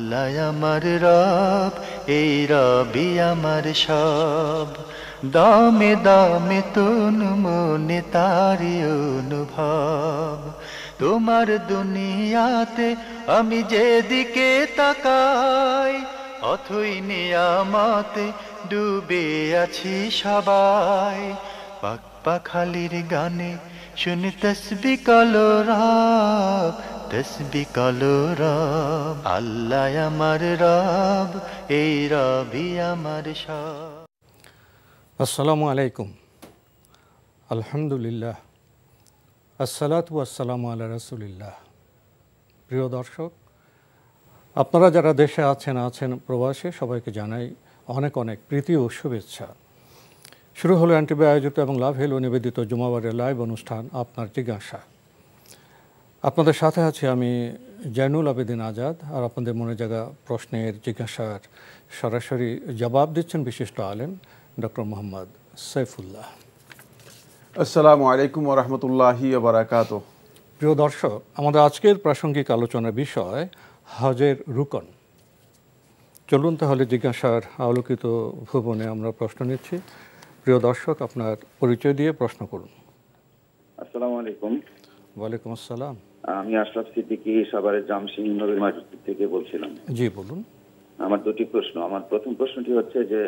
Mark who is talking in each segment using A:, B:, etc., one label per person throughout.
A: আল্লাহ আমার রব, এই রবি আমার সব। দামে দামে তন মনে তারি অনুভব। তোমার দুনিয়াতে আমি যেদিকে তাকাই, অথই নিয়ামতে ডুবে আছি সবাই। পাক পাখালির গানে শুনি তসবি কলো রব, তসবি কলো রব। আল্লাহ আমার রব, এই রবি আমার সব।
B: আসসালামু আলাইকুম। আলহামদুলিল্লাহ, আসসালাতু ওয়াসসালামু আলা রাসূলিল্লাহ। প্রিয় দর্শক, আপনারা যারা দেশে আছেন প্রবাসে, সবাইকে জানাই অনেক অনেক প্রীতি ও শুভেচ্ছা। শুরু হলো এনটিভি আয়োজিত এবং লাভ হেলো নিবেদিত জুমাবারের লাইভ অনুষ্ঠান আপনার জিজ্ঞাসা। আপনাদের সাথে আছি আমি জয়নুল আবেদিন আজাদ। আর আপনাদের মনে জাগা প্রশ্নের জিজ্ঞাসার সরাসরি জবাব দিচ্ছেন বিশিষ্ট আলেম ডক্টর মোহাম্মদ সাইফুল্লাহ।
C: আসসালামু আলাইকুম ওয়া রাহমাতুল্লাহি ওয়া বারাকাতুহু।
B: প্রিয় দর্শক, আমাদের আজকের প্রাসঙ্গিক আলোচনার বিষয় হজের রুকন। চলুন তাহলে জিজ্ঞাসার আলোকিত ভুবনে আমরা প্রশ্ন নিচ্ছি। প্রিয় দর্শক, আপনার পরিচয় দিয়ে প্রশ্ন করুন।
D: আসসালামু আলাইকুম।
B: ওয়ালাইকুম আসসালাম।
D: আমি আশরাফ সিদ্দিকী, সাভারের জামসিং নবীর মার্কেট থেকে বলছিলাম।
B: জি বলুন।
D: আমার দুটি প্রশ্ন। আমার প্রথম প্রশ্নটি হচ্ছে যে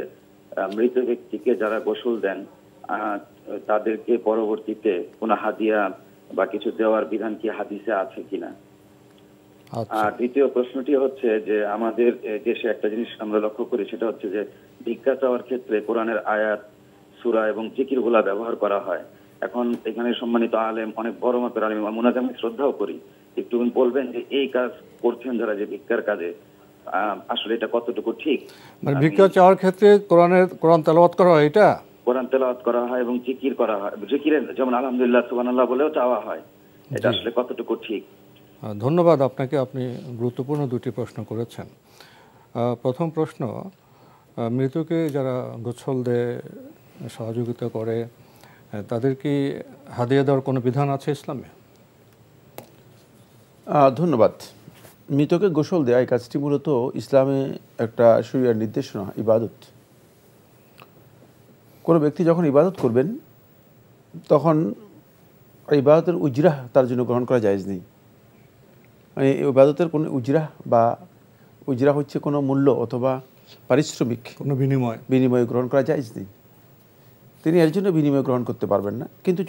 D: মৃত ব্যক্তিকে যারা গোসল দেন তাদেরকে পরবর্তীতে কোনো হাদিয়া বা কিছু দেওয়ার বিধান কি হাদিসে আছে কিনা। আর দ্বিতীয় প্রশ্নটি হচ্ছে যে আমাদের দেশে একটা জিনিস আমরা লক্ষ্য করি, সেটা হচ্ছে যে ভিক্ষা চাওয়ার ক্ষেত্রে কোরআনের আয়াত, সূরা এবং জিকিরগুলা ব্যবহার করা হয়। এখন এখানে সম্মানিত আলেম, অনেক বড় মাপের আলেম, মুনাজ আমি শ্রদ্ধাও করি, একটু বলবেন যে এই কাজ করছেন যারা, যে ভিক্ষার কাজে, আসলে এটা কতটুকু ঠিক?
B: মানে ভিক্ষা চাওয়ার ক্ষেত্রে কোরআন তেলাওয়াত করা হয়, এটা
D: কোরআন তেলাওয়াত করা হয় এবং জিকির করা হয়, জিকিরের যেমন আলহামদুলিল্লাহ, সুবহানাল্লাহ বলেও চাওয়া হয়, এটা আসলে কতটুকু ঠিক?
B: ধন্যবাদ আপনাকে, আপনি গুরুত্বপূর্ণ দুটি প্রশ্ন করেছেন। প্রথম প্রশ্ন, মৃতকে যারা গোসল দেয়, সহযোগিতা করে, তাদের কি হাদিয়া দেওয়ার কোনো বিধান আছে ইসলামে?
C: ধন্যবাদ। মৃতকে গোসল দেয়া এই কাজটি মূলত ইসলামে একটা শরীয়তের নির্দেশনা, ইবাদত। কোনো ব্যক্তি যখন ইবাদত করবেন তখন ইবাদতের উজরাহ তার জন্য গ্রহণ করা জায়েজ নেই। মানে ইবাদতের কোনো উজরা হচ্ছে কোনো মূল্য অথবা পারিশ্রমিক,
B: কোনো
C: বিনিময় গ্রহণ করা জায়েজ নেই। তিনি এর জন্য বিনিময় গ্রহণ করতে পারবেন না। কিন্তু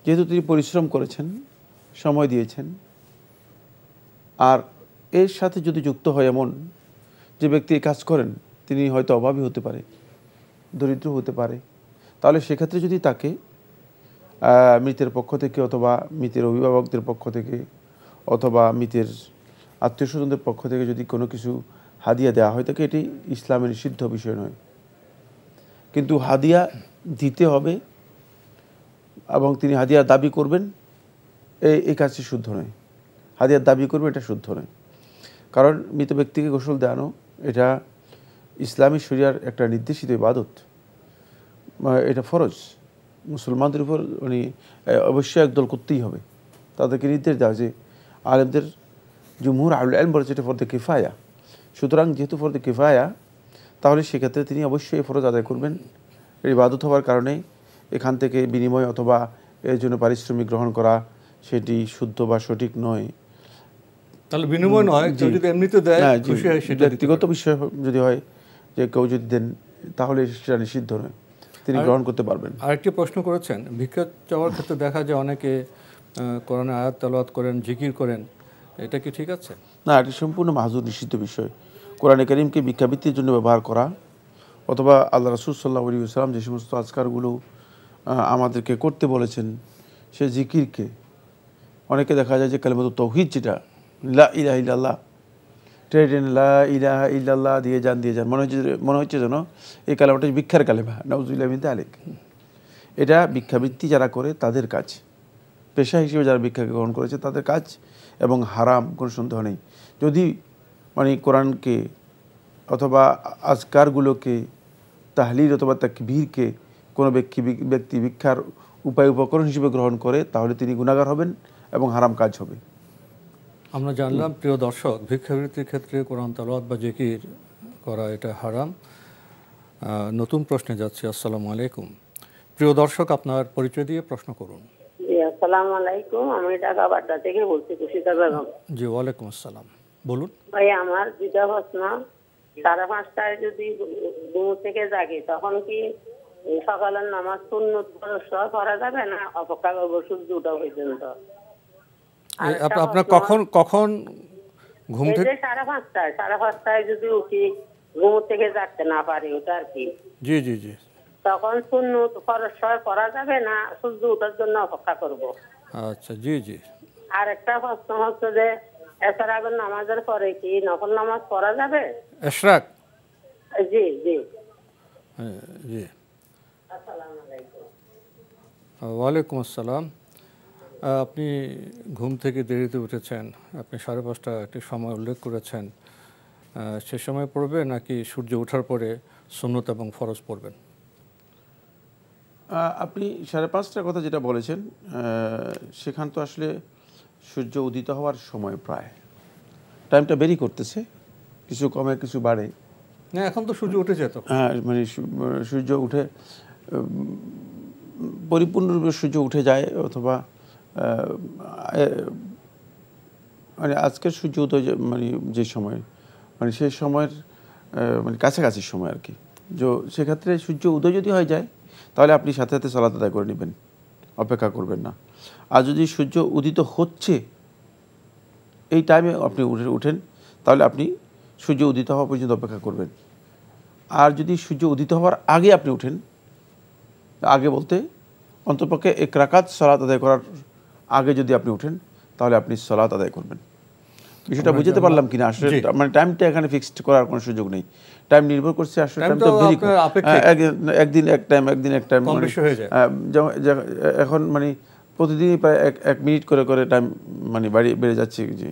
C: যেহেতু তিনি পরিশ্রম করেছেন, সময় দিয়েছেন, আর এর সাথে যদি যুক্ত হয় এমন যে ব্যক্তি এই কাজ করেন তিনি হয়তো অভাবী হতে পারে, দরিদ্র হতে পারে, তাহলে সেক্ষেত্রে যদি তাকে মৃতের পক্ষ থেকে অথবা মৃতের অভিভাবকদের পক্ষ থেকে অথবা মৃতের আত্মীয় স্বজনদের পক্ষ থেকে যদি কোনো কিছু হাদিয়া দেওয়া হয় তাকে, এটি ইসলামের নিষিদ্ধ বিষয় নয়। কিন্তু হাদিয়া দিতে হবে এবং তিনি হাদিয়ার দাবি করবেন, এই কাজটি শুদ্ধ নয়। হাদিয়ার দাবি করবে, এটা শুদ্ধ নয়। কারণ মৃত ব্যক্তিকে গোসল দেওয়ানো এটা ইসলামী শরিয়ার একটা নির্দেশিত ইবাদত, এটা ফরজ। মুসলমানদের উপর অবশ্যই একদল করতেই হবে। তাদেরকে নির্দেশ দেওয়া যে আলেমদের জুমহুর আহলুল ইলম বলেছে এটা ফরদে কিফায়া। সুতরাং যেহেতু ফরদে কিফায়া, তাহলে সেক্ষেত্রে তিনি অবশ্যই ফরজ আদায় করবেন। এর ইবাদত হওয়ার কারণে এখান থেকে বিনিময় অথবা এর জন্য পারিশ্রমিক গ্রহণ করা সেটি শুদ্ধ বা সঠিক নয়।
B: তাহলে বিনিময় নয়, যদি এমনিতে দেয়, খুশি হয়, সেটা
C: ব্যক্তিগত বিষয় যদি হয় যে কেউ যদি দেন তাহলে সেটা নিষিদ্ধ নয়, তিনি গ্রহণ করতে পারবেন।
B: আরেকটি প্রশ্ন করেছেন, ভিক্ষা চাওয়ার ক্ষেত্রে দেখা যায় অনেকে কোরআনের আয়াত তেলাওয়াত করেন, জিকির করেন, এটা কি ঠিক আছে?
C: না, এটি সম্পূর্ণ মাহজুর, নিষিদ্ধ বিষয়। কোরআনে কারীমকে ভিক্ষাবৃত্তির জন্য ব্যবহার করা অথবা আল্লাহ রাসূল সাল্লাল্লাহু আলাইহি ওয়াসাল্লাম যে সমস্ত আজকারগুলো আমাদেরকে করতে বলেছেন, সে জিকিরকে অনেকে দেখা যায় যে কালিমাতুত তাওহীদ, যেটা লা ইলাহা ইল্লাল্লাহ, টেনে লা ইলাহা ইল্লাল্লাহ দিয়ে যান মনে হচ্ছে যেন এই কালেমাটা ভিক্ষার কালেমা। নাউযুবিল্লাহি মিন যালিক। এটা ভিক্ষাবৃত্তি যারা করে তাদের কাজ, পেশা হিসেবে যারা ভিক্ষাকে গ্রহণ করেছে তাদের কাজ, এবং হারাম, কোনো সন্দেহ নেই। যদি কোরআনকে অথবা আজকারগুলোকে, তাহলিল অথবা তাকবীরকে কোনো ব্যক্তি ভিক্ষার উপায় উপকরণ হিসেবে গ্রহণ করে, তাহলে তিনি গুনাহগার হবেন এবং হারাম কাজ হবে।
B: আমরা জানলাম প্রিয় দর্শক, ভিক্ষাবৃত্তির ক্ষেত্রে কোরআন তেলাওয়াত বা জিকির করা এটা হারাম। নতুন প্রশ্নে যাচ্ছি। আসসালামু আলাইকুম। প্রিয় দর্শক, আপনার পরিচয় দিয়ে প্রশ্ন করুন।
E: জি, আসসালামু আলাইকুম। আমি ঢাকা বাড্ডা থেকে বলছি, খুশিতা বেগম।
B: জি, ওয়ালাইকুম আসসালাম, বলুন।
E: ভাই, আমার দুটা প্রশ্ন। 5:30টায় যদি ঘুম থেকে জাগি, তখন কি সকালের নামাজ সুন্নত পড়া যাবে, না অপেক্ষা করবো সূর্য ওঠা পর্যন্ত?
B: আপনার কখন কখন ঘুম থেকে?
E: 5:30টায় যদি উঠি, ঘুম থেকে জাগতে না পারি, ওটা আর কি।
B: জি জি জি।
E: তখন সুন্নত পড়া যাবে, না সূর্য ওঠার জন্য অপেক্ষা করব?
B: আচ্ছা, জি জি।
E: আর একটা প্রশ্ন হচ্ছে যে, এশরাকের নামাজের পরে কি নফল নামাজ পড়া যাবে?
B: এশরাক?
E: জি জি।
B: জি।
E: আসসালামু আলাইকুম।
B: ওয়ালাইকুম আসসালাম। আপনি ঘুম থেকে দেরিতে উঠেছেন, আপনি 5:30 একটি সময় উল্লেখ করেছেন, সে সময় পড়বে নাকি সূর্য ওঠার পরে সুন্নত এবং ফরজ পড়বেন?
C: আপনি 5:30টার কথা যেটা বলেছেন, সেখান তো আসলে সূর্য উদিত হওয়ার সময় প্রায়। টাইমটা বেরি করতেছে, কিছু কমে কিছু বাড়ে।
B: না, এখন তো সূর্য উঠে যেত।
C: হ্যাঁ, মানে সূর্য উঠে পরিপূর্ণরূপে সূর্য উঠে যায়, অথবা মানে আজকের সূর্য উদয় মানে যে সময়, মানে সেই সময়ের মানে কাছাকাছি সময় আর কি। সেক্ষেত্রে সূর্য উদয় যদি হয়ে যায়, তাহলে আপনি সাথে সাথে সালাত আদায় করে নেবেন, অপেক্ষা করবেন না। আর যদি সূর্য উদিত হচ্ছে এই টাইমে আপনি উঠেন, তাহলে আপনি সূর্য উদিত হওয়া পর্যন্ত অপেক্ষা করবেন। আর যদি সূর্য উদিত হওয়ার আগে আপনি উঠেন, আগে বলতে অন্তপক্ষে 1 রাকাত সালাত আদায় করার আগে যদি আপনি উঠেন, তাহলে আপনি সালাত আদায় করবেন। বিষয়টা বুঝতে পারলাম কিনা? আসলে মানে টাইমটা এখানে ফিক্সড করার কোনো সুযোগ নেই। টাইম নির্ভর করছে আসলে, টাইমটা ভেরি করে একদিন এক টাইম, একদিন এক টাইম এখন মানে প্রতিদিনই প্রায় 1 মিনিট করে করে টাইম মানে বেড়ে যাচ্ছে। জি।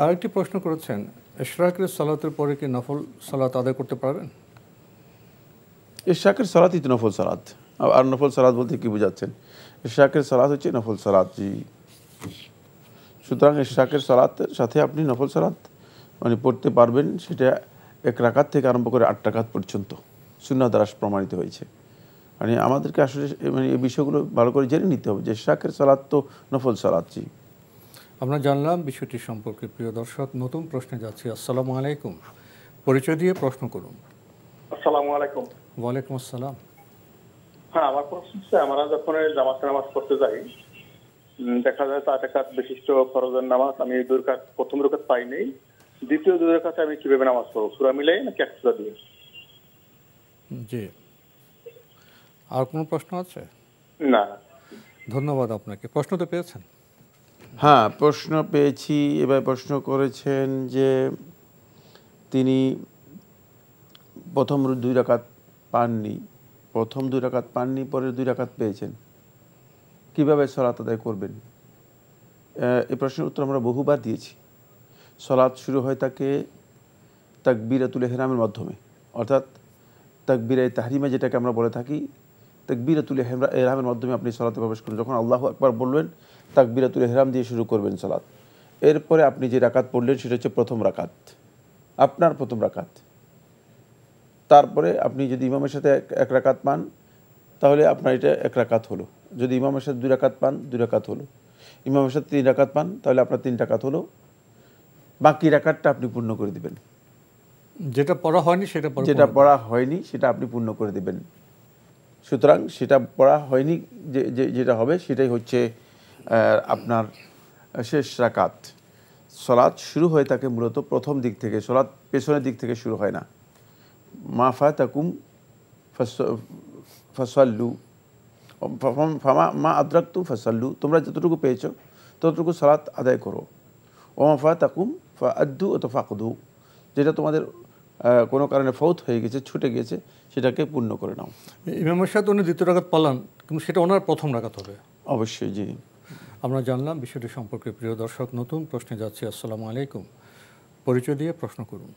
B: আরেকটি প্রশ্ন করেছেন, ইশরাকের সালাতের পরে কি নফল সালাত আদায় করতে পারবেন?
C: ইশরাকের সালাতই তো নফল সালাত। আর নফল সালাত বলতে কি বোঝাচ্ছেন? ইশরাকের সালাত হচ্ছে নফল সালাত। জি। সুতরাং ইশরাকের সালাতের সাথে আপনি নফল সালাত মানে পড়তে পারবেন। সেটা 1 রাকাত থেকে আরম্ভ করে 8 রাকাত পর্যন্ত সুন্নাহ দ্বারা প্রমাণিত হয়েছে। মানে আমাদেরকে আসলে মানে এই বিষয়গুলো ভালো করে জেনে নিতে হবে যে ইশরাকের সালাত তো নফল সালাত। জি।
B: আমরা জানলাম বিষয়টি সম্পর্কে। প্রিয় দর্শক, নতুন প্রশ্নে যাচ্ছি। আসসালামু আলাইকুম। পরিচয় দিয়ে প্রশ্ন করুন।
F: আসসালামু আলাইকুম।
B: ওয়ালাইকুম আসসালাম।
F: হ্যাঁ, আমার প্রশ্ন হচ্ছে, আমরা যখন জামাতে নামাজ পড়তে যাই, দেখা যায় 4 রাকাত বিশিষ্ট ফরজের নামাজ আমি 2 রাকাত প্রথম রাকাত পাই নাই, দ্বিতীয় 2 রাকাতে আমি কিভাবে নামাজ পড়ব? সূরা মিলাই নাকি এক সূরা দিয়ে?
B: জি। আর কোনো প্রশ্ন আছে?
F: না।
B: ধন্যবাদ আপনাকে। প্রশ্ন তো পেয়েছেন?
C: হ্যাঁ, প্রশ্ন পেয়েছি। এবার প্রশ্ন করেছেন যে তিনি প্রথম 2 রাকাত পাননি, পরের 2 রাকাত পেয়েছেন, কিভাবে সালাত আদায় করবেন? এই প্রশ্নের উত্তর আমরা বহুবার দিয়েছি। সালাত শুরু হয় থাকে তাকবীরাতুল ইহরামের মাধ্যমে, অর্থাৎ তাকবীরে তাহরিমা যেটাকে আমরা বলে থাকি, তাকবীরাতুল ইহরামের মাধ্যমে আপনি সালাতে প্রবেশ করুন। যখন আল্লাহু আকবার বলবেন, তাকবীরাতুল ইহরাম দিয়ে শুরু করবেন সালাত। এরপরে আপনি যে রাকাত পড়লেন সেটা হচ্ছে প্রথম রাকাত, আপনার প্রথম রাকাত। তারপরে আপনি যদি ইমামের সাথে 1 রাকাত পান, তাহলে আপনার এটা 1 রাকাত হলো। যদি ইমামের সাথে 2 রাকাত পান, 2 রাকাত হলো। ইমামের সাথে 3 রাকাত পান, তাহলে আপনার 3 রাকাত হলো। বাকি রাকাতটা আপনি পূর্ণ করে দিবেন।
B: যেটা পড়া হয়নি সেটা আপনি পূর্ণ করে দিবেন। সুতরাং সেটা পড়া হয়নি যেটা হবে সেটাই হচ্ছে আপনার শেষ রাকাত। সালাত শুরু হয়ে থাকে মূলত প্রথম দিক থেকে, সালাত পেছনের দিক থেকে শুরু হয় না। মা ফাতাকুম ফাসাল্লু মা আদরাকতুম ফাসাল্লু, তোমরা যতটুকু পেয়েছো ততটুকু সালাত আদায় করো। ওমা ফাতাকুম ফাআদ্দু অথবা ফাকদু, যেটা তোমাদের কোনো কারণে ফৌত হয়ে গেছে, ছুটে গিয়েছে, সেটাকে পূর্ণ করে নাও। ইমামের সাথে উনি 2 রাকাত পালান, কিন্তু সেটা ওনার প্রথম রাকাত হবে।
C: অবশ্যই। জি।
B: আমরা জানলাম বিষয়টি সম্পর্কে। প্রিয় দর্শক, নতুন প্রশ্নে যাচ্ছি। আসসালামু আলাইকুম। পরিচয় দিয়ে প্রশ্ন করুন।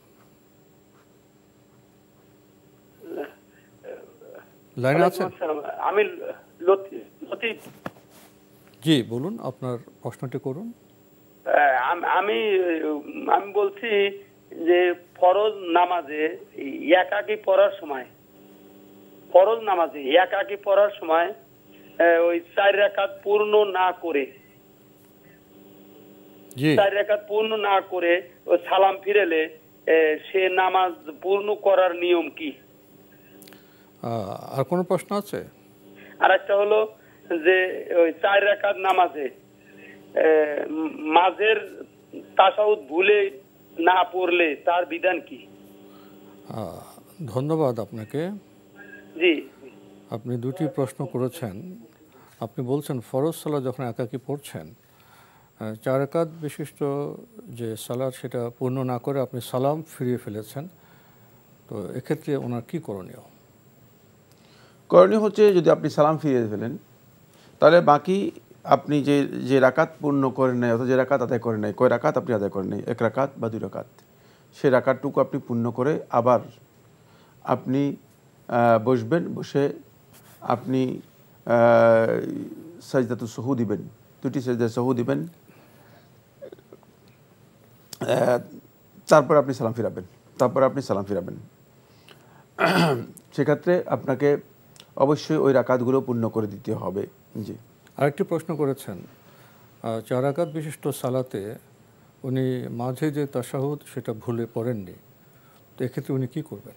B: লাইনে আছেন?
G: আমি লতিফ।
B: জি, বলুন, আপনার প্রশ্নটি করুন।
G: আমি আমি বলছি যে ফরজ নামাজে একাকী পড়ার সময়, ফরজ নামাজে একাকী পড়ার সময় ওই 4 রাকাত পূর্ণ না করে, 4 রাকাত পূর্ণ না করে ওই সালাম ফিরেলে সে নামাজ পূর্ণ করার নিয়ম কি?
B: আর কোনো প্রশ্ন আছে?
G: আর একটা হলো যে ওই 4 রাকাত নামাজে মাঝের তাশাহুদ ভুলে না পড়লে তার বিধান কি?
B: ধন্যবাদ আপনাকে।
G: জি,
B: আপনি দুটি প্রশ্ন করেছেন। আপনি বলছেন ফরজ সালাত যখন একাকী পড়ছেন, 4 রাকাত বিশিষ্ট যে সালাত সেটা পূর্ণ না করে আপনি সালাম ফিরিয়ে ফেলেছেন, তো এক্ষেত্রে ওনার কি করণীয়?
C: করণীয় হচ্ছে যদি আপনি সালাম ফিরিয়ে ফেলেন তাহলে বাকি আপনি যে রাকাত পূর্ণ করেন নাই অথবা যে রাকাত আদায় করেন নাই, কয় রাকাত আপনি আদায় করেন নাই, 1 রাকাত বা 2 রাকাত, সেই রাকাতটুকু আপনি পূর্ণ করে আবার আপনি বসবেন, বসে আপনি সাজদাতুস সাহু দিবেন, 2টি সাজদা সাহু দিবেন, তারপর আপনি সালাম ফিরাবেন। সেক্ষেত্রে আপনাকে অবশ্যই ওই রাকাতগুলো পূর্ণ করে দিতে হবে। জি,
B: আরেকটি প্রশ্ন করেছেন, 4 রাকাত বিশিষ্ট সালাতে উনি মাঝে যে তাশাহুদ সেটা ভুলে পড়েননি, তো এক্ষেত্রে উনি কি করবেন?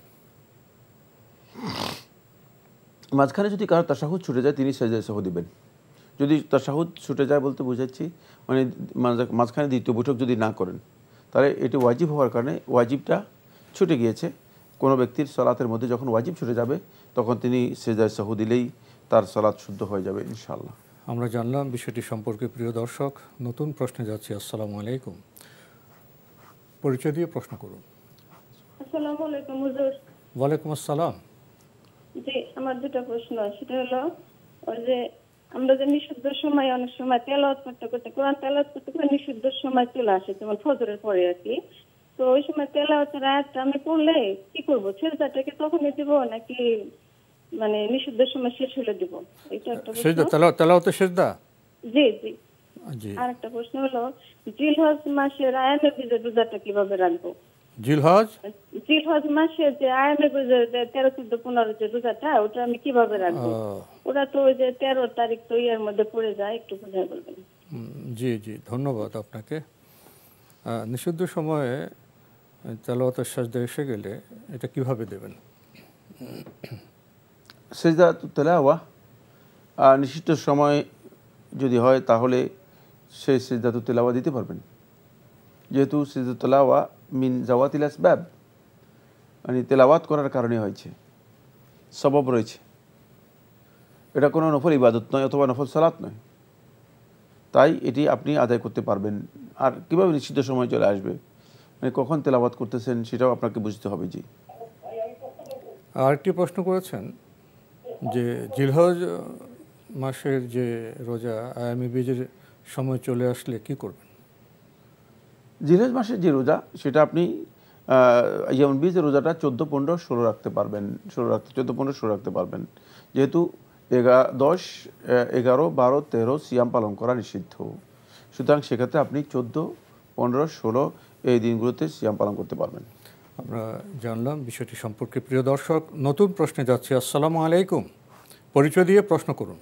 C: মাঝখানে যদি কারো তাশাহুদ ছুটে যায় তিনি সাজদা সাহু দিবেন। যদি তাশাহুদ ছুটে যায় বলতে বোঝাচ্ছি মানে মাঝখানে দ্বিতীয় বৈঠক যদি না করেন তাহলে এটি ওয়াজিব হওয়ার কারণে ওয়াজিবটা ছুটে গিয়েছে। কোনো ব্যক্তির সালাতের মধ্যে যখন ওয়াজিব ছুটে যাবে তখন তিনি সাজদা সাহু দিলেই তার সালাত শুদ্ধ হয়ে যাবে ইনশাআল্লাহ।
B: আমরা জানলাম বিষয়টি সম্পর্কে। প্রিয় দর্শক, নতুন প্রশ্নে যাচ্ছি। আসসালামু আলাইকুম, পরিচয় দিয়ে প্রশ্ন করুন।
H: আসসালামু আলাইকুম হুজুর।
B: ওয়ালাইকুম আসসালাম।
H: জি, আমার দুটো প্রশ্ন। সেটা হলো ওই যে আমরা যে নিষিদ্ধ সময় অনেক সময় তেলাওয়াত করতে করতে কোরআন তেলাওয়াত করতে করতে নিষিদ্ধ সময় চলে আসে, যেমন ফজরের পরে আর কি, তো ওই সময় তেলাওয়াতের আয়াতটা আমি পড়লে কি করব? সিজদাটাকে তখনই দিব নাকি মানে নিষিদ্ধ সময় শেষ হলে দিব? এটা একটা প্রশ্ন।
B: তেলাওয়াতের সিজদা?
H: জি জি।
B: জি।
H: আর একটা প্রশ্ন হলো জিলহজ মাসের আয়ামে বীজের রোজাটা কিভাবে রাখবো? জিলহজ মাসে যে আয়ামে বীজের 13, 14, 15 যে রোজাটা ওটা আমি কিভাবে রাখবো? ওটা তো ওই যে 13 তারিখ তো এর মধ্যে পড়ে যায়, একটু বুঝাই বলবেন।
B: জি জি, ধন্যবাদ আপনাকে। নিষিদ্ধ সময়ে তেলাওয়াতের সিজদা এসে গেলে এটা কিভাবে দেবেন?
C: সিজদাতুত তিলাওয়া নিষিদ্ধ সময় যদি হয় তাহলে সেই সিজদাতুত তিলাওয়া দিতে পারবেন, যেহেতু সিজদাতুত তিলাওয়া মিন জাওয়াতিল আসবাব, মানে তেলাওয়াত করার কারণে হয়েছে, সবব রয়েছে, এটা কোনো নফল ইবাদত নয় অথবা নফল সালাত নয়, তাই এটি আপনি আদায় করতে পারবেন। আর কীভাবে নিষিদ্ধ সময় চলে আসবে, মানে কখন তেলাওয়াত করতেছেন সেটাও আপনাকে বুঝতে হবে। জি,
B: আরেকটি প্রশ্ন করেছেন যে জিলহজ মাসের যে রোজা আয়ামে বীজের সময় চলে আসলে কি করবেন?
C: জিলহজ মাসের যে রোজা সেটা আপনি আয়ামুল বীজের রোজাটা 14, 15, 16 রাখতে পারবেন, 14, 15, 16 রাখতে পারবেন, যেহেতু 10, 11, 12, 13 সিয়াম পালন করা নিষিদ্ধ। সুতরাং সেক্ষেত্রে আপনি 14, 15, 16 এই দিনগুলোতে সিয়াম পালন করতে পারবেন।
B: আমরা জানলাম বিষয়টি সম্পর্কে। প্রিয় দর্শক, নতুন প্রশ্নে যাচ্ছি। আসসালামু আলাইকুম, পরিচয় দিয়ে প্রশ্ন করুন।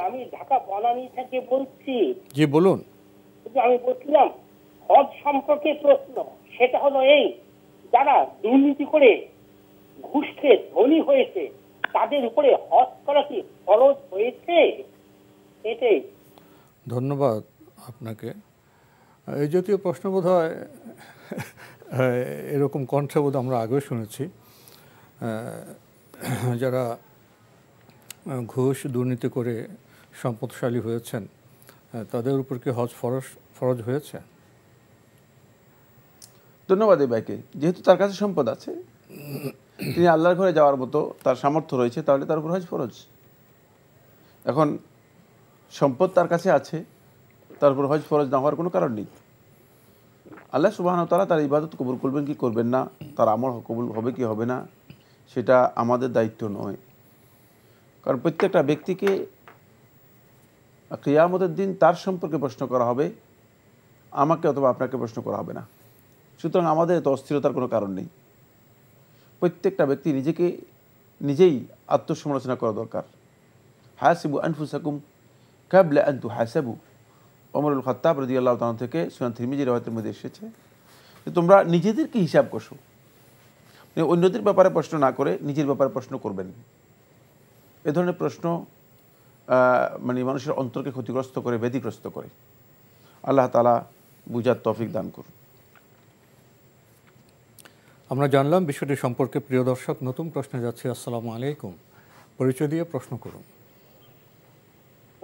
I: আমি ঢাকা বনানী থেকে বলছি।
B: জি বলুন।
I: আমি বলছিলাম হজ সম্পর্কে প্রশ্ন, সেটা হলো এই, যারা দুর্নীতি করে ঘুষ খেয়ে ধনী হয়েছে তাদের উপরে হজ করা কি ফরজ হয়েছে? এটাই।
B: ধন্যবাদ আপনাকে। এই জাতীয় প্রশ্ন বোধ হয় এরকম কণ্ঠবোধ আমরা আগেও শুনেছি। যারা ঘুষ দুর্নীতি করে সম্পদশালী হয়েছেন তাদের উপর কি হজ ফরজ হয়েছে?
C: ধন্যবাদ এই ভাইকে। যেহেতু তার কাছে সম্পদ আছে, তিনি আল্লাহর ঘরে যাওয়ার মতো তার সামর্থ্য রয়েছে, তাহলে তার উপর হজ ফরজ। এখন সম্পদ তার কাছে আছে, তার উপর হজ ফরজ না হওয়ার কোনো কারণ নেই। আল্লাহ সুবহানাহু ওয়া তাআলা তার ইবাদত কবুল করবেন কি করবেন না, তার আমল কবুল হবে কি হবে না, সেটা আমাদের দায়িত্ব নয়। কারণ প্রত্যেকটা ব্যক্তিকে কিয়ামতের দিন তার সম্পর্কে প্রশ্ন করা হবে, আমাকে অথবা আপনাকে প্রশ্ন করা হবে না। সুতরাং আমাদের এত অস্থিরতার কোনো কারণ নেই। প্রত্যেকটা ব্যক্তি নিজেকে নিজেই আত্মসমালোচনা করা দরকার। হাসিবু আনফুসাকুম কাবলা আন তুহাসাবু, ওমরুল খাত্তাব রাদিয়াল্লাহু তাআলা থেকে সুনান তিরমিজি riwayat-এর মধ্যে এসেছে যে তোমরা নিজেদেরকে হিসাব করো, অন্যদের ব্যাপারে প্রশ্ন না করে নিজের ব্যাপারে প্রশ্ন করবেন। এ ধরনের প্রশ্ন মানে মানুষের অন্তরকে ক্ষতিগ্রস্ত করে, ব্যতিগ্রস্ত করে। আল্লাহ তাআলা বুঝার তৌফিক দান করুন।
B: আমরা জানলাম বিষয়টি সম্পর্কে। প্রিয় দর্শক, নতুন প্রশ্নে যাচ্ছি। আসসালামু আলাইকুম, পরিচয় দিয়ে প্রশ্ন করুন।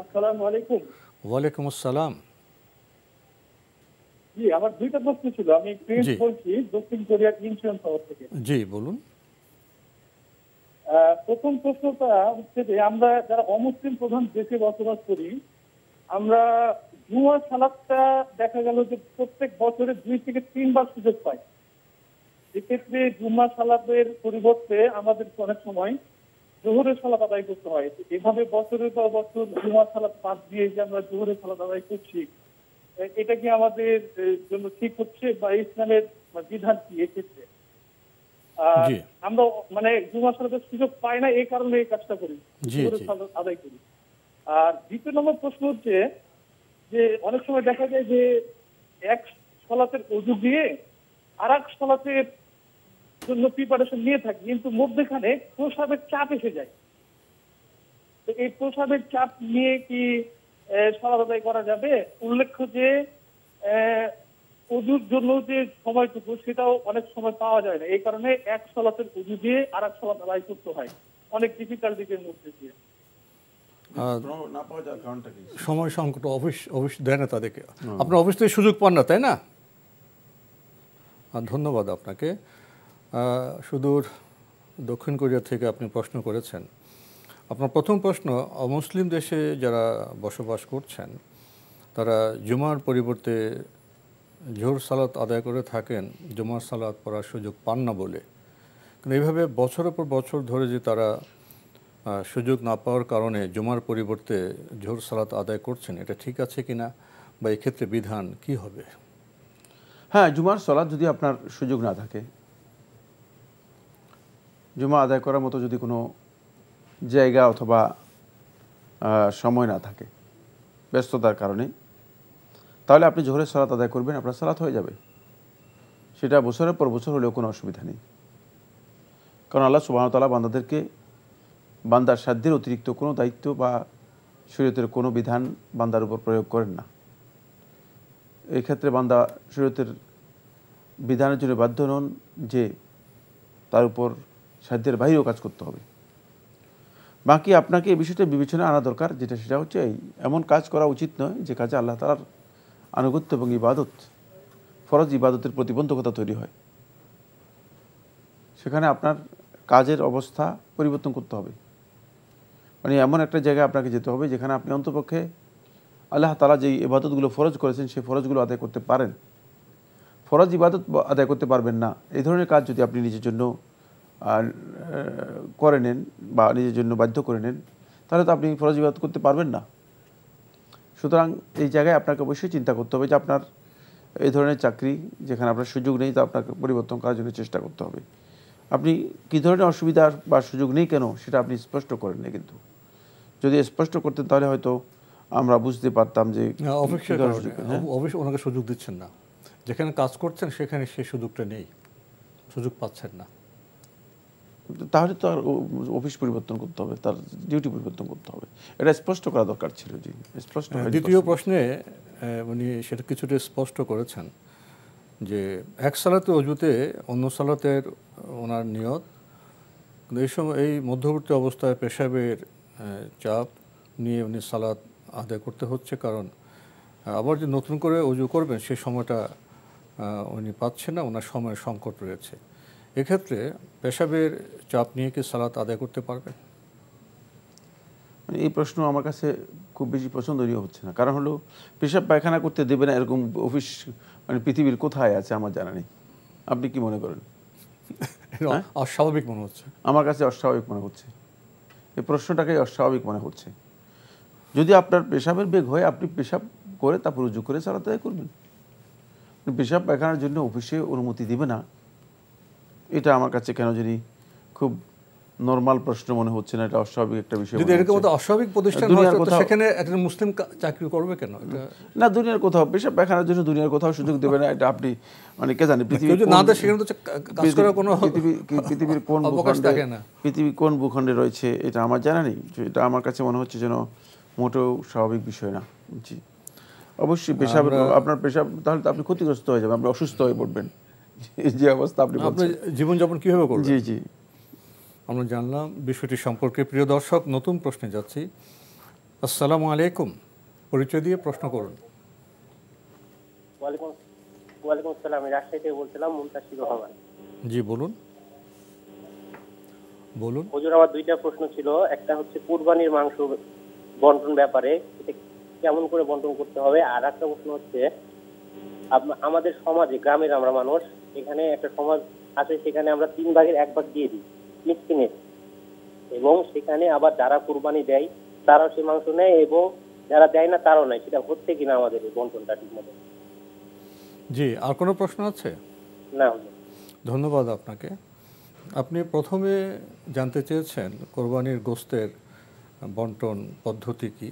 J: আসসালামু আলাইকুম।
B: ওয়ালাইকুম আসসালাম।
J: জি, আমার দুইটা প্রশ্ন ছিল। আমি প্রিন্স বলছি দক্ষিণ কোরিয়ার ইনচন শহর থেকে।
B: জি বলুন।
J: প্রথম প্রশ্নটা হচ্ছে যে আমরা যারা অমুসলিম প্রধান দেশে বসবাস করি, আমরা জুমার সালাতটা দেখা গেল যে প্রত্যেক বছরে 2 থেকে 3 বার সুযোগ পাই। এক্ষেত্রে জুমার সালাতের পরিবর্তে আমাদের অনেক সময় জোহরের সালাত আদায় করতে হয়। এভাবে বছরের পর বছর জুমার সালাত বাদ দিয়ে যে আমরা জোহরের সালাত আদায় করছি, এটা কি আমাদের জন্য ঠিক হচ্ছে বা ইসলামের বিধান কি এক্ষেত্রে? আমরা মানে জুমার সালাতের সুযোগ পাই না, এই কারণে এই কাজটা করি, জোহরের সালাত আদায় করি। আর দ্বিতীয় নম্বর প্রশ্ন হচ্ছে যে অনেক সময় দেখা যায় যে এক সালাতের ওযু দিয়ে আরেক সালাতের জন্য প্রিপারেশন নিয়ে থাকি, কিন্তু মধ্যখানে প্রসাবের চাপ এসে যায়। তো এই প্রসাবের চাপ নিয়ে কি সালাত আদায় করা যাবে? উল্লেখ্য যে ওযুর জন্য যে সময়টুকু সেটাও অনেক সময় পাওয়া যায় না, এই কারণে এক সালাতের ওযু দিয়ে আরেক সালাত আদায় করতে হয় অনেক ডিফিকাল্টির মধ্যে দিয়ে।
B: সময় সংকট, অফিস দেয় না তাদেরকে। আপনার অফিস থেকে সুযোগ পান না, তাই না? ধন্যবাদ আপনাকে। সুদূর দক্ষিণ কোরিয়া থেকে আপনি প্রশ্ন করেছেন। আপনার প্রথম প্রশ্ন, অমুসলিম দেশে যারা বসবাস করছেন তারা জুমার পরিবর্তে জোহর সালাত আদায় করে থাকেন, জুমার সালাত পড়ার সুযোগ পান না বলে। কিন্তু এইভাবে বছরের পর বছর ধরে যে তারা সুযোগ না পাওয়ার কারণে জুমার পরিবর্তে জোহর সালাত আদায় করছেন, এটা ঠিক আছে কিনা বা এক্ষেত্রে বিধান কি হবে?
C: হ্যাঁ, জুমার সালাত যদি আপনার সুযোগ না থাকে, জুমা আদায় করার মতো যদি কোনো জায়গা অথবা সময় না থাকে ব্যস্ততার কারণে, তাহলে আপনি জোহরের সালাত আদায় করবেন, আপনার সালাত হয়ে যাবে। সেটা বছরের পর বছর হলেও কোনো অসুবিধা নেই। কারণ আল্লাহ সুবহানাহু ওয়া তাআলা বান্দাদেরকে বান্দার সাধ্যের অতিরিক্ত কোনো দায়িত্ব বা শরীয়তের কোনো বিধান বান্দার উপর প্রয়োগ করেন না। এই ক্ষেত্রে বান্দা শরীয়তের বিধানের জন্য বাধ্য নন যে তার উপর সাধ্যের বাইরেও কাজ করতে হবে। বাকি আপনাকে এই বিষয়টা বিবেচনা আনা দরকার, সেটা হচ্ছে এমন কাজ করা উচিত নয় যে কাজে আল্লাহ তাআলার আনুগত্য এবং ইবাদত, ফরজ ইবাদতের প্রতিবন্ধকতা তৈরি হয়। সেখানে আপনার কাজের অবস্থা পরিবর্তন করতে হবে। মানে এমন একটা জায়গায় আপনাকে যেতে হবে যেখানে আপনি অন্তপক্ষে আল্লাহ তাআলা যেই ইবাদতগুলো ফরজ করেছেন সেই ফরজগুলো আদায় করতে পারেন। ফরজ ইবাদত আদায় করতে পারবেন না, এই ধরনের কাজ যদি আপনি নিজের জন্য করে নেন বা নিজের জন্য বাধ্য করে নেন, তাহলে তো আপনি ফরজ ইবাদত করতে পারবেন না। সুতরাং এই জায়গায় আপনাকে অবশ্যই চিন্তা করতে হবে যে আপনার এই ধরনের চাকরি যেখানে আপনার সুযোগ নেই, তা আপনাকে পরিবর্তন করার জন্য চেষ্টা করতে হবে। আপনি কী ধরনের অসুবিধা বা সুযোগ নেই কেন সেটা আপনি স্পষ্ট করেন না, কিন্তু যদি স্পষ্ট করতেন তাহলে হয়তো আমরা বুঝতে পারতাম যে
B: অবশ্যই ওনাকে সুযোগ দিচ্ছেন না, যেখানে কাজ করছেন সেখানে সেই সুযোগটা নেই, সুযোগ পাচ্ছেন না।
C: তাহলে তো আর অফিস পরিবর্তন করতে হবে, তার ডিউটি পরিবর্তন করতে হবে, এটা স্পষ্ট করা দরকার ছিল। জি, স্পষ্ট।
B: দ্বিতীয় প্রশ্নে উনি সেটা কিছুটা স্পষ্ট করেছেন যে এক সালাতে অজুতে অন্য সালাতের ওনার নিয়ত, কিন্তু এই সময় এই মধ্যবর্তী অবস্থায় পেশাবের চাপ নিয়ে উনি সালাত আদায় করতে হচ্ছে, কারণ আবার যে নতুন করে অজু করবেন সেই সময়টা উনি পাচ্ছেন না, ওনার সময়ের সংকট রয়েছে। এক্ষেত্রে পেশাবের চাপ নিয়ে কি সালাত আদায় করতে পারবেন?
C: এই প্রশ্ন আমার কাছে খুব বেশি পছন্দনীয় হচ্ছে না। কারণ হলো পেশাব পায়খানা করতে দেবে না এরকম অফিস মানে পৃথিবীর কোথায় আছে আমার জানা নেই। আপনি কি মনে করেন?
B: অস্বাভাবিক মনে হচ্ছে।
C: আমার কাছে অস্বাভাবিক মনে হচ্ছে, এই প্রশ্নটাকে অস্বাভাবিক মনে হচ্ছে। যদি আপনার পেশাবের বেগ হয়, আপনি পেশাব করে তারপর উজু করে সালাত আদায় করবেন। পেশাব পায়খানার জন্য অফিসে অনুমতি দিবে না, এটা আমার কাছে কেন জানি খুব নরমাল প্রশ্ন মনে হচ্ছে না, এটা অস্বাভাবিক একটা বিষয়।
B: যদি এরকম একটা অস্বাভাবিক প্রতিষ্ঠান হয়, সেখানে একটা মুসলিম চাকরি করবে কেন?
C: না, দুনিয়ার কোথাও পেশাব পায়খানার জন্য দুনিয়ার কোথাও সুযোগ দেবে না, এটা আপনি মানে কে জানে পৃথিবীর কোন ভূখণ্ডে রয়েছে এটা আমার জানা নেই। এটা আমার কাছে মনে হচ্ছে যেন মোটেও স্বাভাবিক বিষয় না। জি, অবশ্যই পেশাব, আপনার পেশাব তাহলে তো আপনি ক্ষতিগ্রস্ত হয়ে যাবেন, আপনি অসুস্থ হয়ে পড়বেন, যে অবস্থা আপনি
B: জীবনযাপন কিভাবে করবেন।
C: জি জি,
B: আমরা জানলাম বিষয়টি সম্পর্কে। প্রিয় দর্শক, নতুন প্রশ্নে যাচ্ছি। আসসালামু আলাইকুম, পরিচয় দিয়ে প্রশ্ন করুন।
K: ওয়ালাইকুম আসসালাম, আমি রাজশাহী থেকে বলছিলাম, মুনতাসির রহমান।
B: জি বলুন।
K: হুজুর, আমার দুইটা প্রশ্ন ছিল। একটা হচ্ছে কুরবানির মাংস বন্টন ব্যাপারে, কেমন করে বন্টন করতে হবে। আর একটা প্রশ্ন হচ্ছে আমাদের সমাজে, গ্রামের আমরা মানুষ, এখানে একটা সমাজ আছে, সেখানে আমরা 3 ভাগের 1 ভাগ দিয়ে দিই মিসকিনের, এবং সেখানে আবার যারা কুরবানি দেয় তারাও সে মাংস নেয়, এবং যারা দেয় না তারাও নেয়। সেটা হচ্ছে কিনা আমাদের এই বন্টনটা ঠিক মতো?
B: জি, আর কোনো প্রশ্ন আছে?
K: না।
B: ধন্যবাদ আপনাকে। আপনি প্রথমে জানতে চেয়েছেন কোরবানির গোশতের বন্টন পদ্ধতি কি,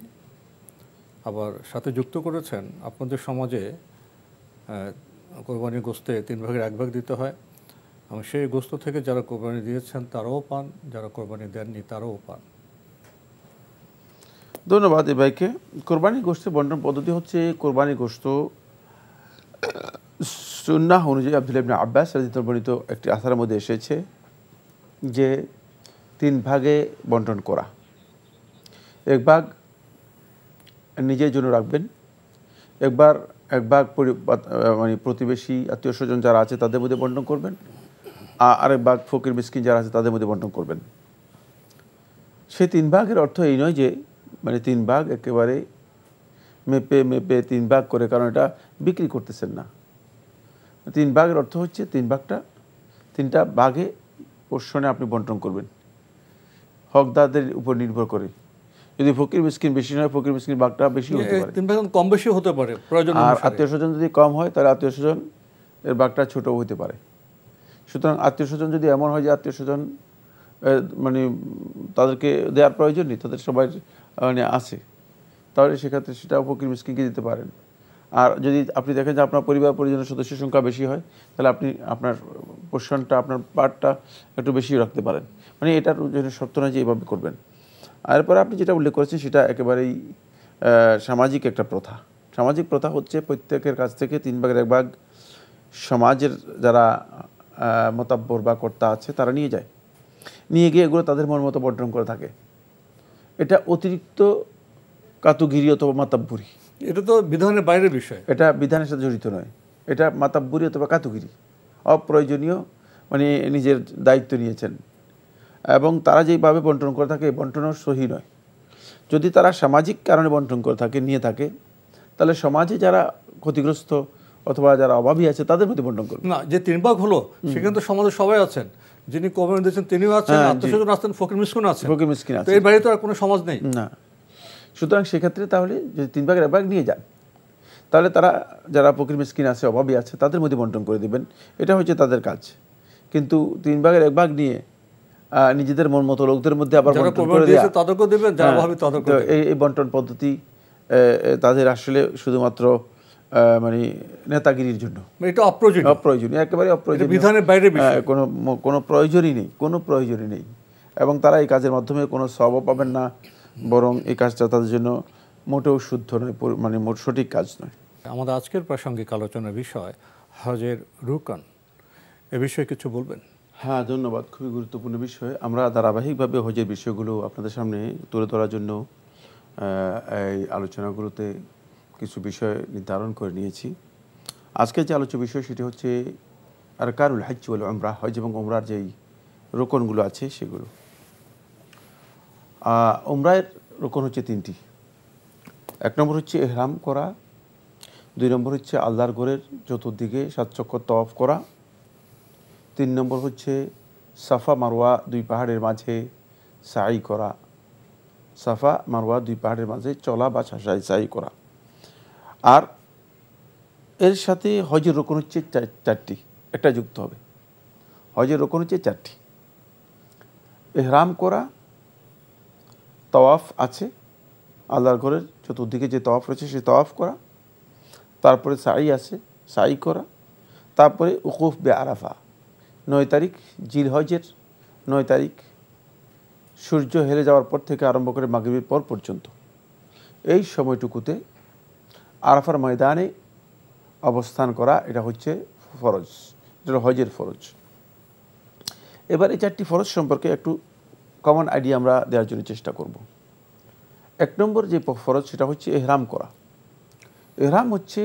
B: আবার সাথে যুক্ত করেছেন আপনাদের সমাজে কোরবানির গোশতে 3 ভাগের 1 ভাগ দিতে হয়, এবং সেই গোশত থেকে যারা কোরবানি দিয়েছেন তারাও পান, যারা কোরবানি দেননি তারাও পান।
C: ধন্যবাদ এই ভাইকে। কোরবানি গোশতের বন্টন পদ্ধতি হচ্ছে, কোরবানি গোশত সুন্নাহ অনুযায়ী আব্দুল্লাহ ইবনে আব্বাস রাদিয়াল্লাহু বর্ণিত একটি আসারের মধ্যে এসেছে যে 3 ভাগে বন্টন করা। 1 ভাগ নিজের জন্য রাখবেন, 1 ভাগ মানে প্রতিবেশী আত্মীয় স্বজন যারা আছে তাদের মধ্যে বন্টন করবেন, আর 1 ভাগ ফকির মিসকিন যারা আছে তাদের মধ্যে বন্টন করবেন। সেই 3 ভাগের অর্থ এই নয় যে মানে 3 ভাগ একেবারে মেপে 3 ভাগ করে, কারণ এটা বিক্রি করতেছেন না। 3 ভাগের অর্থ হচ্ছে 3টা ভাগে পোর্শনে আপনি বন্টন করবেন, হকদারদের উপর নির্ভর করে। যদি ফকির মিসকিন বেশি নয়, ফকির মিসকিন ভাগটা বেশি হতে পারে,
B: 3 ভাগ কম বেশি হতে পারে প্রয়োজন।
C: আর আত্মীয় স্বজন যদি কম হয় তাহলে আত্মীয় স্বজন এর ভাগটা ছোট হতে পারে। সুতরাং আত্মীয় স্বজন যদি এমন হয় যে আত্মীয় স্বজন মানে তাদেরকে দেওয়ার প্রয়োজন নেই, তাদের সবাই মানে আছে, তাহলে সেক্ষেত্রে সেটাও ফকির মিসকিনকে দিতে পারেন। আর যদি আপনি দেখেন যে আপনার পরিবার পরিজনের সদস্যের সংখ্যা বেশি হয়, তাহলে আপনি আপনার পোর্শনটা, আপনার পার্টটা একটু বেশি রাখতে পারেন। মানে এটার জন্য শর্ত নয় যে এইভাবে করবেন। আর এরপরে আপনি যেটা উল্লেখ করেছেন সেটা একেবারেই সামাজিক একটা প্রথা। সামাজিক প্রথা হচ্ছে প্রত্যেকের কাছ থেকে 3 ভাগের 1 ভাগ সমাজের যারা মোতাব্বর বা কর্তা আছে তারা নিয়ে যায়, নিয়ে গিয়ে এগুলো তাদের মন মতো বন্টন করে থাকে। এটা অতিরিক্ত কাতুগিরি অথবা মাতাব্বুরি,
B: এটা তো বিধানের বাইরের বিষয়,
C: এটা বিধানের সাথে জড়িত নয়, এটা মাতাব্বুরি অথবা কাতুগিরি, অপ্রয়োজনীয়, মানে নিজের দায়িত্ব নিয়েছেন এবং তারা যেইভাবে বন্টন করে থাকে এই বন্টনও সহি নয়। যদি তারা সামাজিক কারণে বন্টন করে থাকে, নিয়ে থাকে, তাহলে সমাজে যারা ক্ষতিগ্রস্ত অথবা যারা অভাবী আছে তাদের মধ্যে বন্টন করবে
B: না। যে 3 ভাগ হলো সেখানে তো সমাজে সবাই আছেন, যিনি কোরবানি দিয়েছেন তিনিও আছেন, আত্মীয়স্বজন আছেন, ফকির মিসকিন আছেন, তো এর বাইরে তো আর কোনো সমাজ নেই
C: না। সুতরাং সেক্ষেত্রে তাহলে যদি 3 ভাগের 1 ভাগ নিয়ে যান, তাহলে তারা যারা ফকির মিসকিন আছে, অভাবী আছে, তাদের মধ্যে বন্টন করে দিবেন, এটা হচ্ছে তাদের কাজ। কিন্তু 3 ভাগের 1 ভাগ নিয়ে নিজেদের মন মতো লোকদের মধ্যে আবার বন্টন করে দেয়া,
B: তাদেরকে দিবেন, যারা অভাবী তাদেরকে।
C: এই বন্টন পদ্ধতি তাদের আসলে শুধুমাত্র মানে নেতাগিরির জন্য,
B: এটা
C: অপ্রয়োজনীয়, একেবারে অপ্রয়োজনীয়,
B: বিধানের বাইরে বিষয়,
C: কোনো প্রয়োজনই নেই, এবং তারা এই কাজের মাধ্যমে কোনো সওয়াব পাবেন না, বরং এই কাজটা তাদের জন্য মোটেও শুদ্ধ নয়, মানে সঠিক কাজ নয়।
B: আমাদের আজকের প্রাসঙ্গিক আলোচনার বিষয় হজের রুকন, এ বিষয়ে কিছু বলবেন?
C: হ্যাঁ, ধন্যবাদ। খুবই গুরুত্বপূর্ণ বিষয়। আমরা ধারাবাহিকভাবে হজের বিষয়গুলো আপনাদের সামনে তুলে ধরার জন্য এই আলোচনাগুলোতে কিছু বিষয় নির্ধারণ করে নিয়েছি। আজকের যে আলোচ্য বিষয় সেটি হচ্ছে আরকানুল হজ ওয়াল উমরাহ, হজ এবং উমরার যেই রোকনগুলো আছে সেগুলো। উমরার রোকন হচ্ছে 3টি। 1 নম্বর হচ্ছে ইহরাম করা, 2 নম্বর হচ্ছে আল্লাহর ঘরের চতুর্দিকে 7 চক্কর তওয়াফ করা, 3 নম্বর হচ্ছে সাফা মারওয়া 2 পাহাড়ের মাঝে সাই করা, সাফা মারওয়া দুই পাহাড়ের মাঝে চলা বা সাই করা। আর এর সাথে হজের রোকন হচ্ছে চারটি, একটা যুক্ত হবে। হজের রোকন হচ্ছে চারটি। এহরাম করা, তওয়াফ আছে, আল্লাহর ঘরের চতুর্দিকে যে তওয়াফ রয়েছে সে তওয়াফ করা, তারপরে সাই আছে, সাই করা, তারপরে উকুফ বে আরাফা 9 তারিখ জিলহজের 9 তারিখ সূর্য হেলে যাওয়ার পর থেকে আরম্ভ করে মাগরিবের পর পর্যন্ত এই সময়টুকুতে আরাফার ময়দানে অবস্থান করা, এটা হচ্ছে ফরজ, এটা হজের ফরজ। এবার এই চারটি ফরজ সম্পর্কে একটু কমন আইডিয়া আমরা দেওয়ার জন্য চেষ্টা করব। 1 নম্বর যে ফরজ সেটা হচ্ছে এহরাম করা। এহরাম হচ্ছে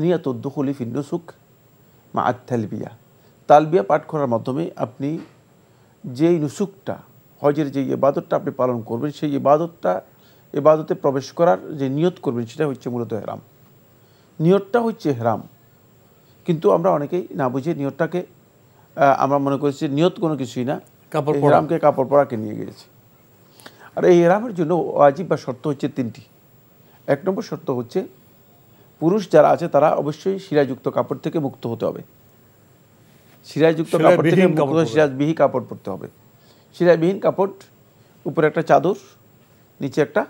C: নিয়াতুদ দুখুলি ফিন নুসুক মা আত-তালবিয়া, তালবিয়া পাঠ করার মাধ্যমে আপনি যেই নুসুকটা, হজের যে ইবাদতটা আপনি পালন করবেন, সেই ইবাদতে প্রবেশ করার যে নিয়ত করবেন সেটা হচ্ছে মূলত এহরাম। নিয়তটা হচ্ছে এহরাম, কিন্তু আমরা অনেকেই না বুঝে নিয়তটাকে আমরা মনে করেছি নিয়ত কোনো কিছুই না, এহরামকে কাপড় পরাকে নিয়ে গিয়েছি। আর এই এহরামের জন্য ওয়াজিব বা শর্ত হচ্ছে 3টি। 1 নম্বর শর্ত হচ্ছে পুরুষ যারা আছে তারা অবশ্যই শিরাযুক্ত কাপড় থেকে মুক্ত হতে হবে। শিরাযুক্ত কাপড় থেকে মুক্ত, শিরাজবিহীন কাপড় পরতে হবে। শিরাবিহীন কাপড়, উপরে একটা চাদর, নিচে একটা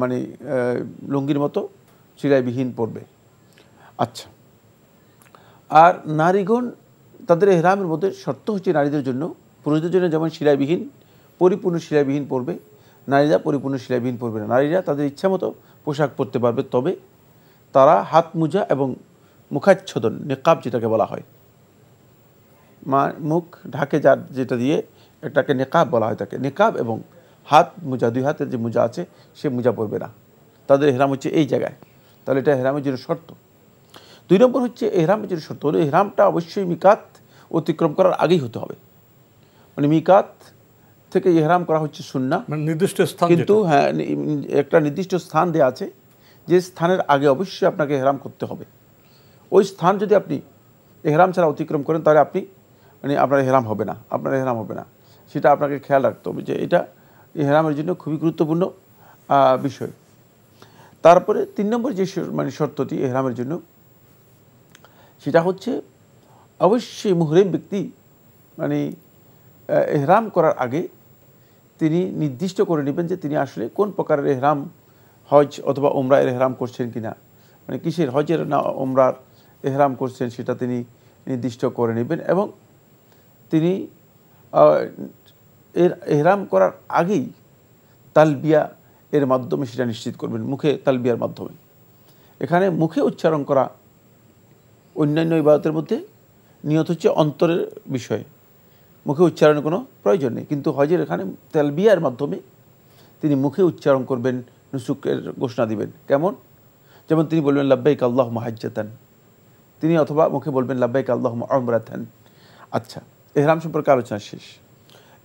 C: মানে লুঙ্গির মতো শিরাবিহীন পরবে। আচ্ছা, আর নারীগণ তাদের এহরামের মধ্যে শর্ত হচ্ছে নারীদের জন্য, পুরুষদের জন্য যেমন শিরাবিহীন পরিপূর্ণ শিরাবিহীন পরবে, নারীরা পরিপূর্ণ শিরাবিহীন পরবে না। নারীরা তাদের ইচ্ছা মতো পোশাক পরতে পারবে, তবে তারা হাত মোজা এবং মুখাচ্ছদন, নেকাব যেটাকে বলা হয়, মুখ ঢাকে যার যেটা দিয়ে এটাকে নেকাব বলা হয়, তাকে নেকাব এবং হাত মোজা, 2 হাতের যে মোজা আছে সে মোজা পরবে না। তাদের এহরাম হচ্ছে এই জায়গায়, তাহলে এটা এহরামের জন্য শর্ত। 2 নম্বর হচ্ছে এহরামের জন্য শর্ত হলো এহরামটা অবশ্যই মিকাত অতিক্রম করার আগেই হতে হবে। মানে মিকাত থেকে এহরাম করা হচ্ছে সুন্নাহ, নির্দিষ্ট স্থান, কিন্তু হ্যাঁ একটা নির্দিষ্ট স্থান দেওয়া আছে, যে স্থানের আগে অবশ্যই আপনাকে এহরাম করতে হবে। ওই স্থান যদি আপনি এহরাম ছাড়া অতিক্রম করেন তাহলে আপনি মানে আপনার এহরাম হবে না, আপনার এহরাম হবে না। সেটা আপনাকে খেয়াল রাখতে হবে যে এটা এহরামের জন্য খুবই গুরুত্বপূর্ণ বিষয়। তারপরে 3 নম্বর যে মানে শর্তটি এহরামের জন্য, সেটা হচ্ছে অবশ্যই মুহরিম ব্যক্তি মানে এহরাম করার আগে তিনি নির্দিষ্ট করে নেবেন যে তিনি আসলে কোন প্রকারের এহরাম, হজ অথবা উমরার এহরাম করছেন কিনা, মানে কিসের হজের না উমরার এহরাম করছেন সেটা তিনি নির্দিষ্ট করে নেবেন। এবং তিনি এহরাম করার আগেই তালবিয়া এর মাধ্যমে সেটা নিশ্চিত করবেন, মুখে তালবিয়ার মাধ্যমে। এখানে মুখে উচ্চারণ করা অন্যান্য ইবাদতের মধ্যে নিয়ত হচ্ছে অন্তরের বিষয়, মুখে উচ্চারণের কোনো প্রয়োজন নেই, কিন্তু হজের এখানে তালবিয়ার মাধ্যমে তিনি মুখে উচ্চারণ করবেন, নুসুকের ঘোষণা দিবেন। কেমন? যেমন তিনি বলবেন লাব্বাইক আল্লাহুম্মা হাজ্জাতান, তিনি অথবা মুখে বলবেন লাব্বাইক আল্লাহুম্মা উমরাতান। আচ্ছা, এহরাম সম্পর্কে আলোচনা শেষ।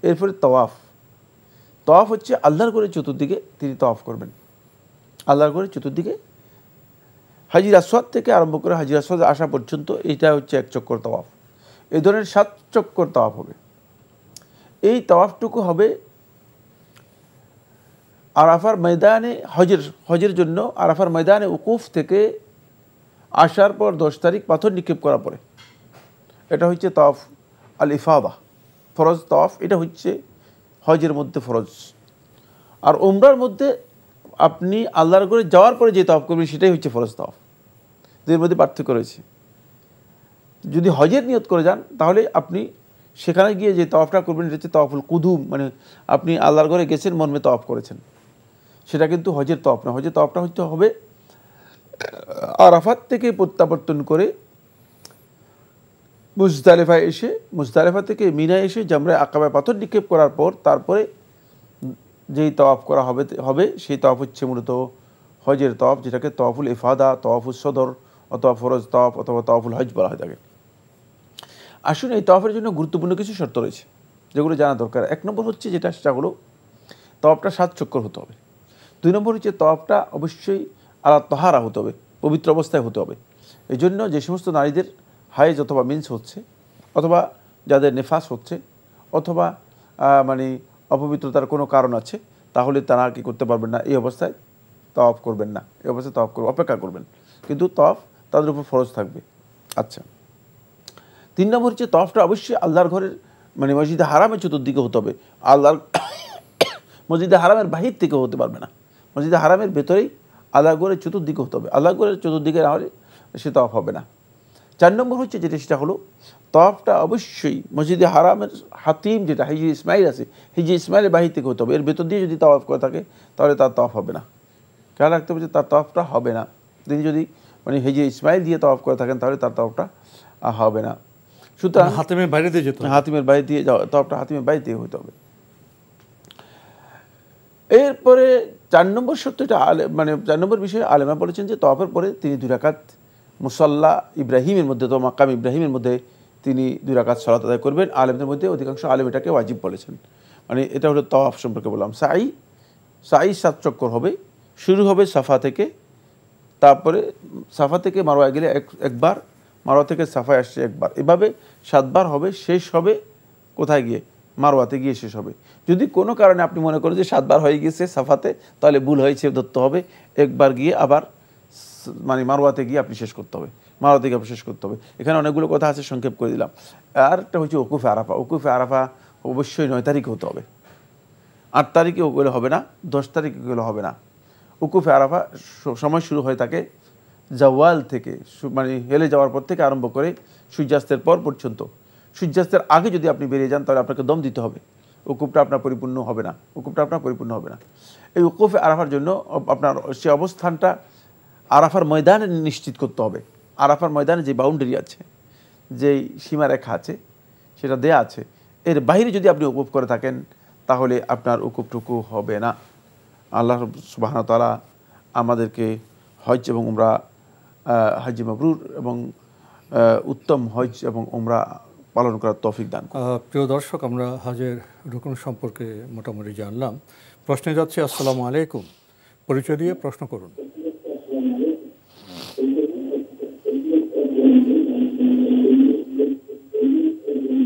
C: এরপরে তওয়াফ। তওয়াফ হচ্ছে আল্লাহর ঘরের চতুর্দিকে তিনি তওয়াফ করবেন। আল্লাহর ঘরের চতুর্দিকে হাজির আসওয়াদ থেকে আরম্ভ করে হাজির আসওয়াদ আসা পর্যন্ত এইটা হচ্ছে 1 চক্কর তওয়াফ। এই ধরনের 7 চক্কর তওয়াফ হবে। এই তওয়াফটুকু হবে আরাফার ময়দানে, হজের জন্য আরাফার ময়দানে উকুফ থেকে আসার পর 10 তারিখ পাথর নিক্ষেপ করার পরে, এটা হচ্ছে তওয়াফ আল ইফাদা, ফরজ তওয়াফ। এটা হচ্ছে হজের মধ্যে ফরজ। আর উমরার মধ্যে আপনি আল্লাহর ঘরে যাওয়ার পরে যে তওয়াফ করবেন সেটাই হচ্ছে ফরজ তওয়াফ। এর মধ্যে পার্থক্য রয়েছে। যদি হজের নিয়ত করে যান তাহলে আপনি সেখানে গিয়ে যে তওয়াফটা করবেন এটা হচ্ছে তওয়াফুল কুদুম, মানে আপনি আল্লাহর ঘরে গেছেন, মর্মে তওয়াফ করেছেন, সেটা কিন্তু হজের তওয়াফ না। হজের তওয়াফটা হচ্ছে হবে আরাফাত থেকে প্রত্যাবর্তন করে মুজদালিফায় এসে, মুজদালিফা থেকে মিনায় এসে জামরায়ে আকাবায় পাথর নিক্ষেপ করার পর তারপরে যেই তওয়াফ করা হবে সেই তওয়াফ হচ্ছে মূলত হজের তওয়াফ, যেটাকে তওয়াফুল ইফাদা, তওয়াফুল সদর অথবা ফরজ তওয়াফ অথবা তওয়াফুল হজ বলা হয় থাকে। আসুন, এই তওয়াফের জন্য গুরুত্বপূর্ণ কিছু শর্ত রয়েছে যেগুলো জানা দরকার। 1 নম্বর হচ্ছে যেটা, সেটা হলো তওয়াফটা 7 চক্কর হতে হবে। 2 নম্বর হচ্ছে তওয়াফটা অবশ্যই আলা তাহারা হতে হবে, পবিত্র অবস্থায় হতে হবে। এই জন্য যে সমস্ত নারীদের হায়েজ অথবা মিন্স হচ্ছে, অথবা যাদের নেফাস হচ্ছে, অথবা মানে অপবিত্রতার কোনো কারণ আছে, তাহলে তারা কি করতে পারবেন না, এই অবস্থায় তওয়াফ করবেন না, এই অবস্থায় তওয়াফ করবেন, অপেক্ষা করবেন, কিন্তু তওয়াফ তাদের উপর ফরজ থাকবে। আচ্ছা, 3 নম্বর হচ্ছে তওয়াফটা অবশ্যই আল্লাহর ঘরের মানে মসজিদে হারামের চতুর্দিকে হতে হবে, আল্লাহর মসজিদে হারামের বাহির থেকে হতে পারবে না, মসজিদে হারামের ভেতরেই আল্লাহর ঘরের চতুর্দিকে হতে হবে, আল্লাহর ঘরের চতুর্দিকে না হলে সে তওয়াফ হবে না। 4 নম্বর হচ্ছে যেটা, সেটা হলো তওয়াফটা অবশ্যই মসজিদে হারামের হাতিম যেটা হিজে ইসমাইল আছে, হিজে ইসমাইলের বাহির থেকে হতে হবে, এর ভেতর দিয়ে যদি তওয়াফ করে থাকে তাহলে তার তওয়াফ হবে না। খেয়াল রাখতে হবে যে তার তওয়াফটা হবে না, তিনি যদি মানে হিজে ইসমাইল দিয়ে তওয়াফ করে থাকেন তাহলে তার তওয়াফটা হবে না। সুতরাং
B: হাতিমের বাইরে দিয়ে যেতে হবে,
C: হাতিমের বাইরে দিয়ে যাওয়া, তওয়াফটা হাতিমের বাইরে দিয়ে হতে হবে। এরপরে 4 নম্বর সত্যটা মানে 4 নম্বর বিষয়ে আলেমা বলেছেন যে তওয়াফের পরে তিনি 2 রাকাত মুসাল্লা ইব্রাহিমের মধ্যে, তো মাকাম ইব্রাহিমের মধ্যে তিনি 2 রাকাত সালাত আদায় করবেন। আলেমদের মধ্যে অধিকাংশ আলেম এটাকে ওয়াজিব বলেছেন। মানে এটা হলো তওয়াফ সম্পর্কে বললাম। সাই 7 চক্কর হবে, শুরু হবে সাফা থেকে, তারপরে সাফা থেকে মারোয়া গেলে একবার, মারোয়া থেকে সাফায় আসছে একবার, এভাবে 7 বার হবে, শেষ হবে কোথায় গিয়ে, মারোয়াতে গিয়ে শেষ হবে। যদি কোনো কারণে আপনি মনে করেন যে 7 বার হয়ে গেছে সাফাতে, তাহলে ভুল হয়েছে ধরতে হবে, একবার গিয়ে আবার মানে মারোয়াতে গিয়ে আপনি শেষ করতে হবে, মারোয়াতে গিয়ে আপনি শেষ করতে হবে। এখানে অনেকগুলো কথা আছে, সংক্ষেপ করে দিলাম। আর একটা হচ্ছে ওকুফে আরাফা। ওকুফে আরাফা অবশ্যই 9 তারিখে হতে হবে, 8 তারিখে গেলে হবে না, 10 তারিখে গেলে হবে না। উকুফে আরাফা সময় শুরু হয়ে থাকে জাওয়াল থেকে, মানে হেলে যাওয়ার পর থেকে আরম্ভ করে সূর্যাস্তের পর পর্যন্ত। সূর্যাস্তের আগে যদি আপনি বেরিয়ে যান তাহলে আপনাকে দম দিতে হবে, উকুফটা আপনার পরিপূর্ণ হবে না, উকুফটা আপনার পরিপূর্ণ হবে না। এই উকুফে আরাফার জন্য আপনার সে অবস্থানটা আরাফার ময়দানে নিশ্চিত করতে হবে। আরাফার ময়দানে যে বাউন্ডারি আছে, যেই সীমারেখা আছে, সেটা দেয়া আছে, এর বাইরে যদি আপনি উকুফ করে থাকেন তাহলে আপনার উকুফটুকু হবে না। আল্লাহ সুবহানাহু ওয়া তাআলা আমাদেরকে হজ এবং উমরা, হজ মাবরুর এবং উত্তম হজ এবং উমরা পালন করার তৌফিক দান করুন।
B: প্রিয় দর্শক, আমরা হজের রুকন সম্পর্কে মোটামুটি জানলাম। প্রশ্নে যাচ্ছে। আসসালামু আলাইকুম, পরিচয় দিয়ে প্রশ্ন করুন।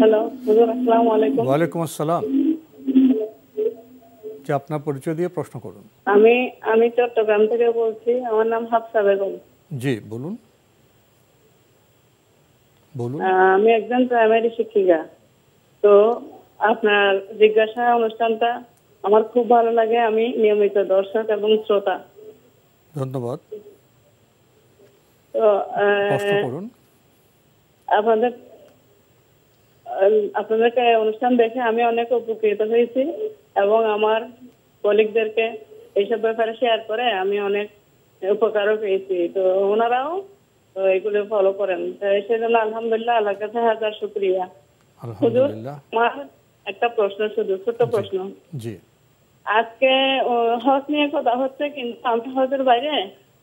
H: হ্যালো হুজুর, আসসালামু আলাইকুম।
B: ওয়ালাইকুম আসসালাম, যে আপনার পরিচয় দিয়ে প্রশ্ন করুন।
H: আমি চট্টগ্রাম থেকে বলছি, আমার নাম হাফসা বেগম।
B: জি বলুন।
H: আমি একজন প্রাইমারি শিক্ষিকা। তো আপনার জিজ্ঞাসা অনুষ্ঠানটা আমার খুব ভালো লাগে, আমি নিয়মিত দর্শক এবং শ্রোতা।
B: ধন্যবাদ।
H: তো
B: প্রশ্ন করুন।
H: আপনাদেরকে অনুষ্ঠান দেখে আমি অনেক উপকৃত হয়েছি এবং আমার কলিগদেরকে এইসব ব্যাপারে শেয়ার করে আমি অনেক উপকারও পেয়েছি। তো ওনারাও তো এগুলো ফলো করেন, সেজন্য আলহামদুলিল্লাহ আল্লাহর কাছে হাজার শুকরিয়া। হুজুর, আমার একটা প্রশ্ন, শুধু ছোট্ট প্রশ্ন।
B: জি।
H: আজকে হজ নিয়ে কথা হচ্ছে, কিন্তু আমি হজের বাইরে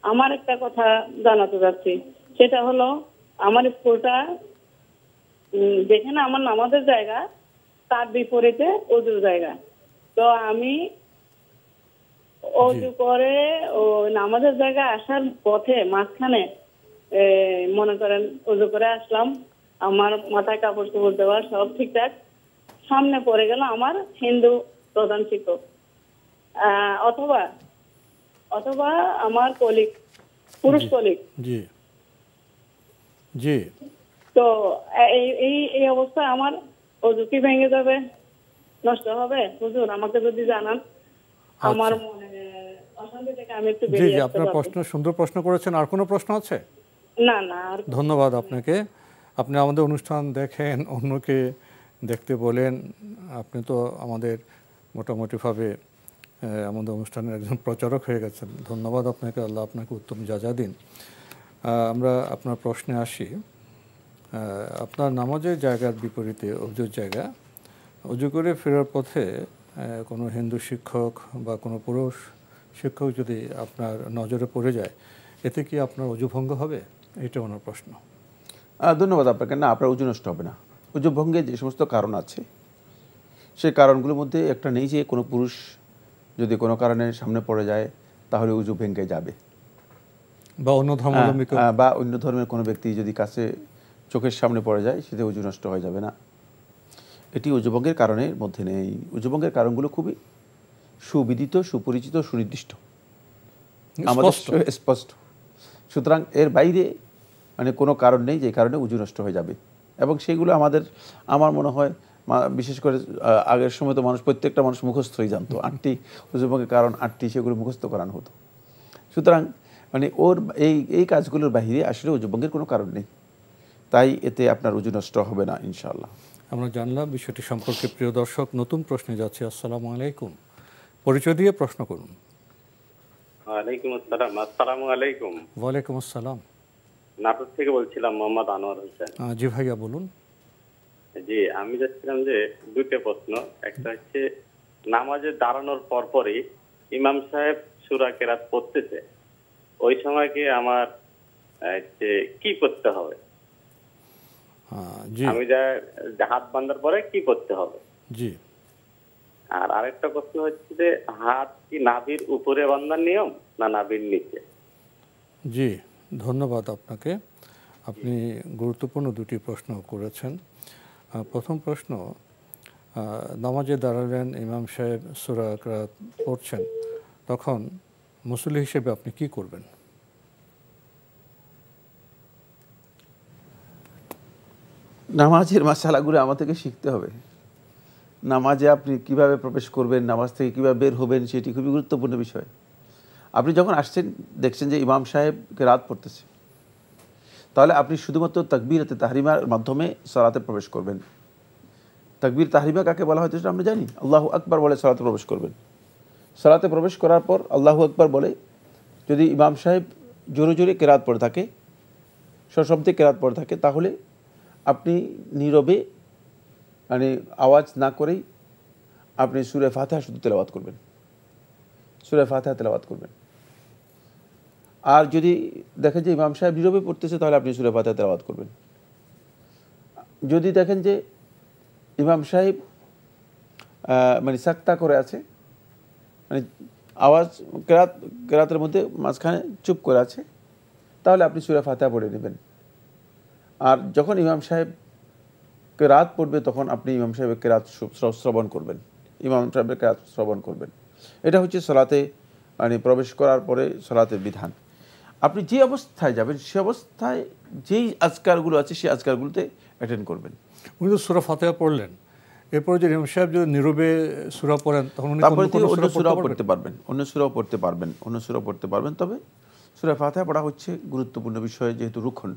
H: আমার একটা কথা জানাতে চাচ্ছি। সেটা হলো, আমার স্কুলটা যেখানে আমার নামাজের জায়গা তার বিপরীতে অজুর জায়গা। তো আমি অজু করে ও নামাজের জায়গায় আসার পথে মাঝখানে মনে করেন অজু করে আসলাম, আমার মাথায় কাপড় চোপড় দেওয়া সব ঠিকঠাক, সামনে পড়ে গেল আমার হিন্দু প্রধান শিক্ষক অথবা আমার কলিগ, পুরুষ কলিগ।
B: জি জি।
H: তো এই অবস্থায় আমার অজু কি ভেঙে যাবে, নষ্ট হবে? হুজুর আমাকে যদি জানান, আমার মনে অশান্তি থেকে আমি একটু বেরিয়ে আসতে পারবো।
B: আপনার প্রশ্ন সুন্দর প্রশ্ন করেছেন। আর কোনো প্রশ্ন আছে?
H: না।
B: ধন্যবাদ আপনাকে। আপনি আমাদের অনুষ্ঠান দেখেন, অন্যকে দেখতে বলেন। আপনি তো আমাদের মোটামুটিভাবে আমাদের অনুষ্ঠানের একজন প্রচারক হয়ে গেছেন। ধন্যবাদ আপনাকে, আল্লাহ আপনাকে উত্তম যাজা দিন। আমরা আপনার প্রশ্নে আসি। আপনার নামাজের জায়গার বিপরীতে অজুর জায়গা, অজু করে ফেরার পথে কোনো হিন্দু শিক্ষক বা কোনো পুরুষ শিক্ষক যদি আপনার নজরে পড়ে যায়, এতে কি আপনার অজু ভঙ্গ হবে? এটা ওনার প্রশ্ন।
C: ধন্যবাদ আপনাকে। না, আপনার অজু নষ্ট হবে না। অজু ভঙ্গের যে সমস্ত কারণ আছে, সেই কারণগুলোর মধ্যে একটা নেই যে কোনো পুরুষ যদি কোনো কারণে সামনে পড়ে যায় তাহলে অজু ভেঙে যাবে,
B: বা অন্য
C: ধর্মের কোনো ব্যক্তি যদি কাছে চোখের সামনে পড়ে যায়, সেটা অজু নষ্ট হয়ে যাবে না। এটি অজুভঙ্গের কারণের মধ্যে নেই। অজুভঙ্গের কারণগুলো খুবই সুবিদিত, সুপরিচিত, সুনির্দিষ্ট, আমাদের স্পষ্ট। সুতরাং এর বাইরে মানে কোনো কারণ নেই যে কারণে উজু নষ্ট হয়ে যাবে। এবং সেগুলো আমার মনে হয় বিশেষ করে আগের সময় তো প্রত্যেকটা মানুষ মুখস্থই জানতো, 8টি উজুভঙ্গের কারণ 8টি, সেগুলো মুখস্থ করানো হতো। সুতরাং মানে ওর এই কাজগুলোর বাইরে আসলে উজুভঙ্গের কোনো কারণ নেই, তাই এতে আপনার উজু নষ্ট হবে না ইনশাআল্লাহ।
B: আমরা জানলাম বিষয়টি সম্পর্কে। প্রিয় দর্শক, নতুন প্রশ্নে যাচ্ছে। আসসালামু আলাইকুম, পরিচয় দিয়ে প্রশ্ন করুন।
L: ওয়ালাইকুম আসসালাম। আসসালামু আলাইকুম।
B: ওয়ালাইকুম আসসালাম।
L: নাটোর থেকে বলছিলাম, মোহাম্মদ আনোয়ার হোসেন।
B: জি ভাইয়া বলুন।
L: জি, আমি যাচ্ছিলাম যে দুটো প্রশ্ন। একটা হচ্ছে নামাজে দাঁড়ানোর পরপরই ইমাম সাহেব সূরা কেরাত পড়তেছে, ওই সময় কি আমার কি করতে হবে? আমি হাত বাঁধার পরে কি করতে হবে?
B: জি।
L: আর আরেকটা প্রশ্ন হচ্ছে যে হাত কি নাভির উপরে বাঁধার নিয়ম না নাভির নিচে?
B: জি, ধন্যবাদ আপনাকে। আপনি গুরুত্বপূর্ণ দুটি প্রশ্ন করেছেন। প্রথম প্রশ্ন, নামাজে দাঁড়ালেন, ইমাম সাহেব সূরা কেরাত পড়ছেন, তখন মুসল্লি হিসেবে আপনি কি করবেন?
C: নামাজের মাসালাগুলো আমাদেরকে শিখতে হবে। নামাজে আপনি কিভাবে প্রবেশ করবেন, নামাজ থেকে কিভাবে বের হবেন, সেটি খুবই গুরুত্বপূর্ণ বিষয়। আপনি যখন আসছেন দেখছেন যে ইমাম সাহেব কেরাত পড়তেছে, তাহলে আপনি শুধুমাত্র তাকবীরাতে তাহরিমার মাধ্যমে সালাতে প্রবেশ করবেন। তাকবীর তাহরিমা কাকে বলা হয় সেটা আমরা জানি। আল্লাহু আকবার বলে সালাতে প্রবেশ করবেন। সালাতে প্রবেশ করার পর আল্লাহু আকবার বলে যদি ইমাম সাহেব জোরে জোরে কেরাত পড়ে থাকে, সশব্দে কেরাত পড়ে থাকে, তাহলে আপনি নীরবে মানে আওয়াজ না করেই আপনি সূরা ফাতিহা শুধু তেলাওয়াত করবেন, সূরা ফাতিহা তেলাওয়াত করবেন। আর যদি দেখেন যে ইমাম সাহেব নীরবে পড়তেছে, তাহলে আপনি সূরা ফাতিহা তেলাওয়াত করবেন। যদি দেখেন যে ইমাম সাহেব মানে সাক্তা করে আছে, মানে আওয়াজ কেরাতের মধ্যে মাঝখানে চুপ করে আছে, তাহলে আপনি সূরা ফাতিহা পড়ে নেবেন। আর যখন ইমাম সাহেব কেরাত পড়বে, তখন আপনি ইমাম সাহেবের কেরাত শ্রবণ করবেন, ইমাম সাহেবের কেরাত শ্রবণ করবেন। এটা হচ্ছে সালাতে মানে প্রবেশ করার পরে সালাতের বিধান। আপনি যে অবস্থায় যাবেন সে অবস্থায় যেই আজকারগুলো আছে সেই আজকারগুলোতে অ্যাটেন্ড করবেন।
B: উনি তো সূরা ফাতিহা পড়লেন, এরপরে যে ইমাম সাহেব যদি নীরবে সূরা পড়েন, তখন
C: তারপরে থেকে অন্য সূরাও পড়তে পারবেন, অন্য সূরাও পড়তে পারবেন, অন্য সূরাও পড়তে পারবেন। তবে সূরা ফাতিহা পড়া হচ্ছে গুরুত্বপূর্ণ বিষয়, যেহেতু রুকন।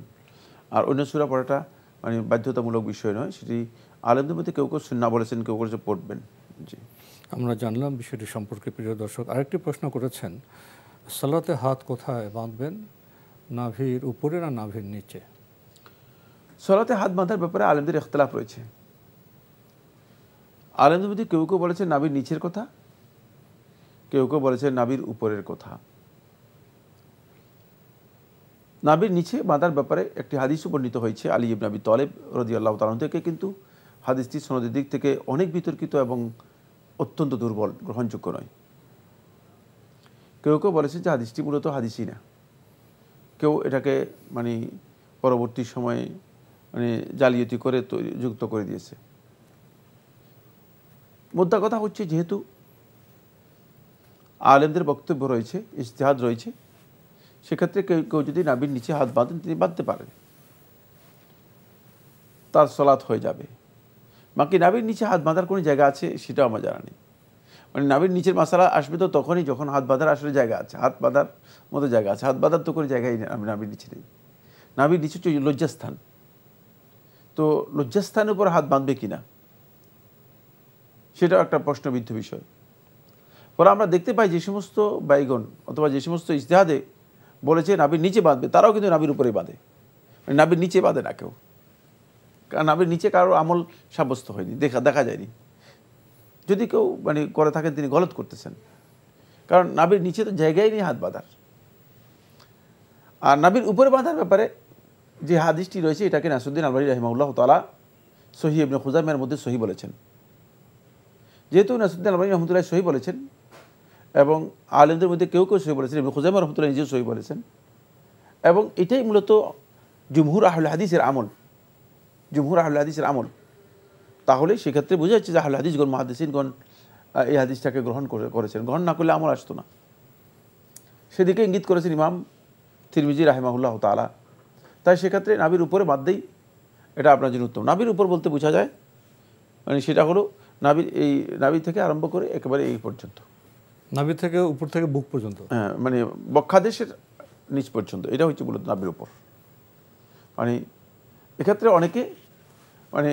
C: আর অন্য সূরা পড়াটা মানে বাধ্যতামূলক বিষয় নয়, সেটি আলেমদের মধ্যে কেউ কেউ সুন্নাহ বলেছেন, কেউ কেউ পড়বেন। জি,
B: আমরা জানলাম বিষয়টি সম্পর্কে। প্রিয় দর্শক, আরেকটি প্রশ্ন করেছেন, সালাতে হাত কোথায় বাঁধবেন, নাভির উপরে না নাভির নিচে?
C: সালাতে হাত বাঁধার ব্যাপারে আলেমদের ইখতিলাফ রয়েছে। আলেমদের মধ্যে কেউ কেউ বলেছেন নাভির নিচের কথা, কেউ কেউ বলেছেন নাভির উপরের কথা। নাভির নিচে বাঁধার ব্যাপারে একটি হাদিসও বর্ণিত হয়েছে আলী ইবনে আবি তালেব রাদিয়াল্লাহু তাআলা থেকে, কিন্তু হাদিসটি সনদের দিক থেকে অনেক বিতর্কিত এবং অত্যন্ত দুর্বল, গ্রহণযোগ্য নয়। কেউ কেউ বলেছেন যে হাদিসটি মূলত হাদিসই না, কেউ এটাকে মানে পরবর্তী সময়ে মানে জালিয়াতি করে যুক্ত করে দিয়েছে। মুদ্রা কথা হচ্ছে, যেহেতু আলেমদের বক্তব্য রয়েছে, ইজতিহাদ রয়েছে, সেক্ষেত্রে কেউ কেউ যদি নাভির নিচে হাত বাঁধেন তিনি বাঁধতে পারেন, তার সালাত হয়ে যাবে। বাকি নাভির নিচে হাত বাঁধার কোনো জায়গা আছে সেটাও আমার জানা নেই। মানে নাভির নিচের মাসালা আসবে তো তখনই যখন হাত বাঁধার আসলে জায়গা আছে, হাত বাঁধার মতো জায়গা আছে। হাত বাঁধার তো কোনো জায়গায় নাভির নিচে নেই। নাভির নিচে হচ্ছে লজ্জাস্থান, তো লজ্জাস্থানের উপর হাত বাঁধবে কিনা সেটাও একটা প্রশ্নবিদ্ধ বিষয়। পরে আমরা দেখতে পাই যে সমস্ত বাইগণ অথবা যে সমস্ত ইজতিহাদে বলেছে নাভির নিচে বাঁধবে, তারাও কিন্তু নাভির উপরেই বাঁধে, মানে নাভির নিচে বাঁধে না কেউ, কারণ নাভির নিচে কারোর আমল সাব্যস্ত হয়নি, দেখা যায়নি। যদি কেউ মানে করে থাকেন তিনি গলত করতেছেন, কারণ নাভির নিচে তো জায়গায় নেই হাত বাঁধার। আর নাভির উপরে বাঁধার ব্যাপারে যে হাদিসটি রয়েছে, এটাকে নাসিরউদ্দিন আলবানী রাহিমাহুল্লাহ তাআলা সহিহ ইবনে খুজাইমার মধ্যে সহিহ বলেছেন। যেহেতু নাসিরউদ্দিন আলবানী রহমতুল্লাহ সহিহ বলেছেন এবং আলেমদের মধ্যে কেউ কেউ সহিহ বলেছেন, ইবনে খুজাইমা রহমতুল্লাহ নিজেও সহিহ বলেছেন, এবং এটাই মূলত জুমহুর আহলে হাদিসের আমল, জুমহুর আহলে হাদিসের আমল, তাহলে সেক্ষেত্রে বোঝা যাচ্ছে যে আহলে হাদিসগণ, মুহাদ্দিসিনগণ এই হাদিসটাকে গ্রহণ করেছেন। গ্রহণ না করলে আমল আসতো না, সেদিকে ইঙ্গিত করেছেন ইমাম তিরমিজি রাহিমাহুল্লাহ তাআলা। তাই সেক্ষেত্রে নাভির উপরে বাদ দেই, এটা আপনার জন্য উত্তম। নাভির উপর বলতে বোঝা যায় মানে সেটা হলো নাভি থেকে আরম্ভ করে একেবারে এই পর্যন্ত,
B: নাভি থেকে উপর থেকে বুক পর্যন্ত,
C: হ্যাঁ মানে বক্ষাদেশের নিচ পর্যন্ত, এটা হচ্ছে মূলত নাভির উপর। মানে এক্ষেত্রে অনেকে মানে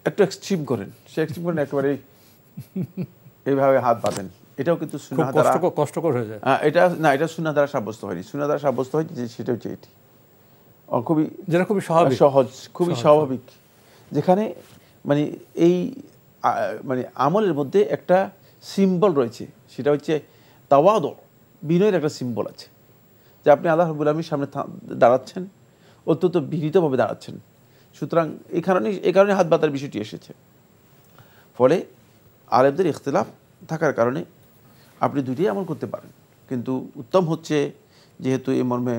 C: একটু এক্সট্রিম করেন, সে এক্সট্রিম করেন একেবারে এইভাবে হাত বাঁধেন, এটাও কিন্তু সুন্নাহ দ্বারা
B: কষ্টকর হয়ে যায়।
C: এটা না, এটা সুন্নাহ দ্বারা সাব্যস্ত হয়নি। সুন্নাহ দ্বারা সাব্যস্ত হয়েছে যে সেটা হচ্ছে এটি খুবই সহজ, খুবই স্বাভাবিক, যেখানে মানে এই মানে আমলের মধ্যে একটা সিম্বল রয়েছে, সেটা হচ্ছে তাওয়াদু, বিনয়ের একটা সিম্বল আছে, যে আপনি আল্লাহ রাব্বুল আলামিনের সামনে দাঁড়াচ্ছেন, অত্যন্ত বিনীতভাবে দাঁড়াচ্ছেন। সুতরাং এই কারণে হাত বাঁধার বিষয়টি এসেছে। ফলে আলেমদের ইখতিলাফ থাকার কারণে আপনি দুইটি আমল করতে পারেন, কিন্তু উত্তম হচ্ছে যেহেতু এই মর্মে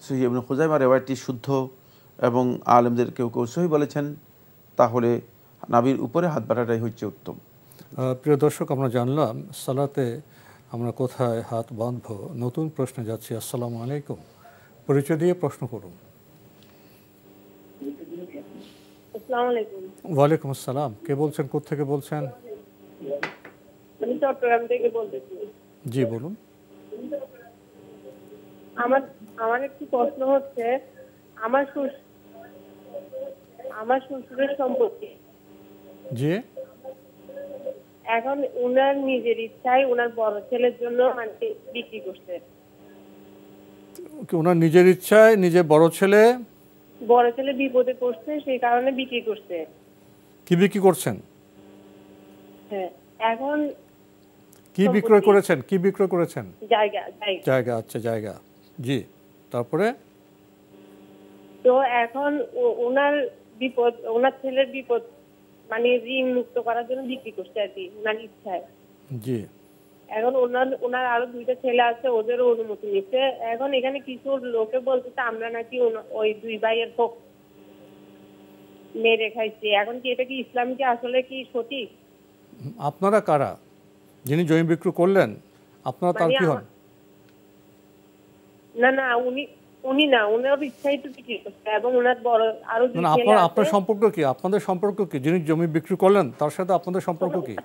C: সহিহ ইবনে খুজাইমার রিওয়ায়াতটি শুদ্ধ এবং আলেমদের কেউ কেউ সহিহ বলেছেন, তাহলে নাভির উপরে হাত বাঁধাটাই হচ্ছে উত্তম।
B: প্রিয় দর্শক, আমরা জানলাম সালাতে আমরা কোথায় হাত বাঁধবো। নতুন প্রশ্নে যাচ্ছি। আসসালামু আলাইকুম, পরিচয় দিয়ে প্রশ্ন করুন। ওয়ালাইকুম আসসালাম, কে বলছেন, কোত্থেকে বলছেন?
H: আমি চট্টগ্রাম থেকে বলতেছি।
B: জি বলুন।
H: আমার একটি প্রশ্ন হচ্ছে, আমার শ্বশুরের সম্পত্তি
B: জি,
H: এখন উনার নিজের ইচ্ছায় উনার বড় ছেলের জন্য মানে বিক্রি করছে।
B: ওনার নিজের ইচ্ছায় নিজে বড় ছেলে
H: বিপদে পড়ছে, সেই কারণে বিক্রি করছে।
B: কি বিক্রি করছেন?
H: হ্যাঁ, এখন
B: কি বিক্রয় করেছেন? কি বিক্রয় করেছেন?
H: জায়গা।
B: আচ্ছা, জায়গা। জি, তারপরে?
H: তো এখন ওনার ছেলের বিপদ মানে ঋণ মুক্ত করার জন্য বিক্রি করছে আর কি, ওনার ইচ্ছায়।
B: জি।
H: এখন ওনার আরো দুইটা ছেলে আছে, ওদেরও অনুমতি নিচ্ছে। এখন এখানে কিছু লোকে বলতেছে আমরা নাকি ওই দুই ভাইয়ের হোক মেরে খাইছি। এখন কি এটা কি ইসলামকে আসলে কি সঠিক?
B: আপনারা কারা যিনি জমি বিক্রি করলেন? আপনারা তার কি হন?
H: না, উনি না, ওনার ইচ্ছাই তো বিক্রি করছে এবং ওনার বড় আরো দুই ছেলে আছে।
B: আপনার সম্পর্ক কি? আপনাদের সম্পর্ক কি? যিনি জমি বিক্রি করলেন তার সাথে আপনাদের সম্পর্ক কি?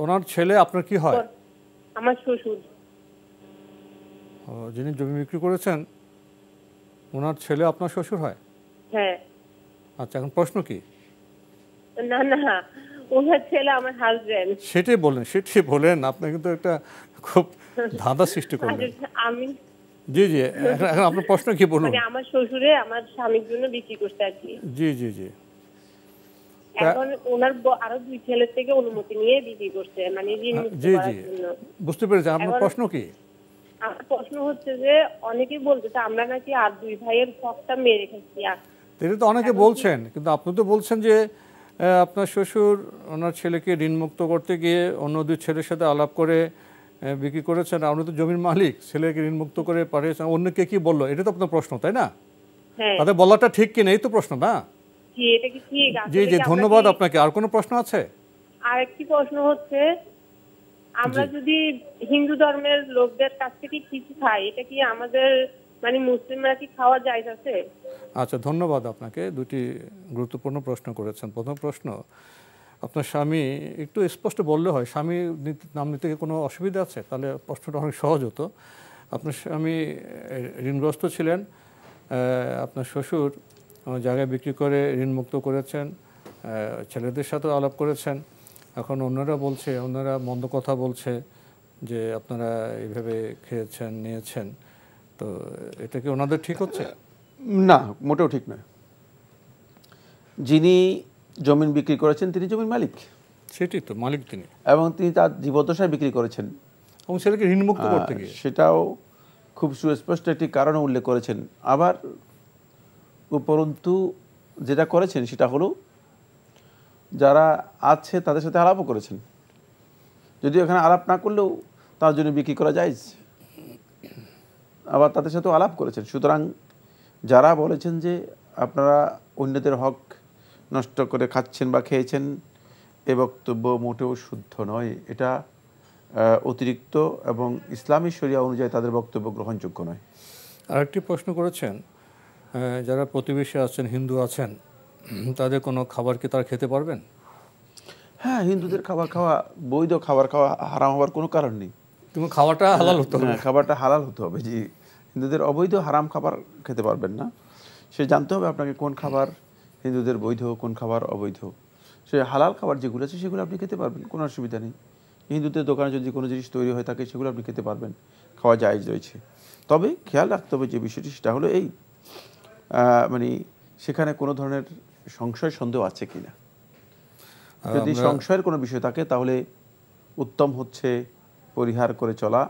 B: ওনার ছেলে আপনার কি হয়?
H: আমার শ্বশুর।
B: যিনি জমি বিক্রি করেছেন ওনার ছেলে আপনার শ্বশুর হয়?
H: হ্যাঁ।
B: আচ্ছা, এখন প্রশ্ন কি?
H: না, ওনার ছেলে আমার হাজবেন্ড।
B: সেটাই বলেন। আপনি কিন্তু একটা খুব ধাঁধা সৃষ্টি করলেন। জি, এখন আপনার প্রশ্ন কি বলুন?
H: মানে আমার শ্বশুরে আমার স্বামীর জন্য বিক্রি করতে আর কি।
B: জি।
H: এখন ওনার আরো দুই ছেলের থেকে অনুমতি নিয়ে বিক্রি করছে, মানে ঋণ মুক্ত করার জন্য।
B: বুঝতে পেরেছি। আপনার প্রশ্ন কি?
H: আমার প্রশ্ন হচ্ছে যে অনেকেই বলতেছে আমরা নাকি আর দুই ভাইয়ের হকটা মেরে খাইছি।
B: এটা তো অনেকে বলছেন, কিন্তু আপনি তো বলছেন যে আপনার শ্বশুর ওনার ছেলেকে ঋণ মুক্ত করতে গিয়ে অন্য দুই ছেলের সাথে আলাপ করে বিক্রি করেছেন। আপনি তো জমির মালিক, ছেলেকে ঋণ মুক্ত করে পাঠিয়েছেন। অন্যকে কি বললো? এটা তো আপনার প্রশ্ন, তাই না? তাদের বলাটা ঠিক কিনা, এই তো প্রশ্ন না? জি, ধন্যবাদ আপনাকে। আর কোনো প্রশ্ন আছে?
H: আরেকটি প্রশ্ন হচ্ছে, আমরা যদি হিন্দু ধর্মের লোকদের কাছ থেকে কিছু খাই, এটা কি আমাদের মানে মুসলিমরা কি খাওয়া জায়েজ আছে?
B: আচ্ছা, ধন্যবাদ আপনাকে। দুটি গুরুত্বপূর্ণ প্রশ্ন করেছেন। প্রথম প্রশ্ন, আপনার স্বামী একটু স্পষ্ট বললে হয়। স্বামী নাম নিতে কোনো অসুবিধা আছে? তাহলে প্রশ্নটা অনেক সহজ হতো। আপনার স্বামী ঋণগ্রস্ত ছিলেন, আপনার শ্বশুর জায়গায় বিক্রি করে ঋণ মুক্ত করেছেন, ছেলেদের সাথেও আলাপ করেছেন। এখন অন্যরা মন্দ কথা বলছে যে আপনারা এইভাবে খেয়েছেন, নিয়েছেন, তো এটা কি ওনাদের ঠিক হচ্ছে?
C: না, মোটেও ঠিক নয়। যিনি জমিন বিক্রি করেছেন তিনি জমির মালিক।
B: সেটাই তো, মালিক তিনি, এবং
C: তিনি তার জীবদ্দশায় বিক্রি করেছেন
B: এবং ছেলেকে ঋণমুক্ত করতে গিয়ে
C: সেটাও খুব সুস্পষ্ট একটি কারণ উল্লেখ করেছেন। আবার উপরন্তু যেটা করেছেন সেটা হলো যারা আছে তাদের সাথে আলাপও করেছেন, যদিও এখানে আলাপ না করলেও তার জন্য বিক্রি করা যায়, আবার তাদের সাথেও আলাপ করেছেন। সুতরাং যারা বলেছেন যে আপনারা অন্যদের হক নষ্ট করে খাচ্ছেন বা খেয়েছেন, এ বক্তব্য মোটেও শুদ্ধ নয়। এটা অতিরিক্ত এবং ইসলামী শরিয়া অনুযায়ী তাদের বক্তব্য গ্রহণযোগ্য নয়।
B: আরেকটি প্রশ্ন করেছেন, যারা প্রতিবেশী আছেন, হিন্দু আছেন, তাদের কোনো খাবার কি তারা খেতে পারবেন?
C: হ্যাঁ, হিন্দুদের খাবার খাওয়া, বৈধ খাবার খাওয়া হারাম হওয়ার কোনো কারণ নেই।
B: কিন্তু খাবারটা হালাল হতে হবে।
C: খাবারটা হালাল হতে হবে। জি, হিন্দুদের অবৈধ হারাম খাবার খেতে পারবেন না। সে জানতে হবে আপনাকে কোন খাবার হিন্দুদের বৈধ, কোন খাবার অবৈধ। সে হালাল খাবার যেগুলো আছে সেগুলো আপনি খেতে পারবেন, কোনো অসুবিধা নেই। হিন্দুদের দোকানে যদি কোনো জিনিস তৈরি হয়ে থাকে সেগুলো আপনি খেতে পারবেন, খাওয়া জায়েজ রয়েছে। তবে খেয়াল রাখতে হবে যে বিষয়টি, সেটা হলো এই, মানে সেখানে কোনো ধরনের সংশয় সন্দেহ আছে কিনা। যদি সংশয়ের কোনো বিষয় থাকে তাহলে উত্তম হচ্ছে পরিহার করে চলা।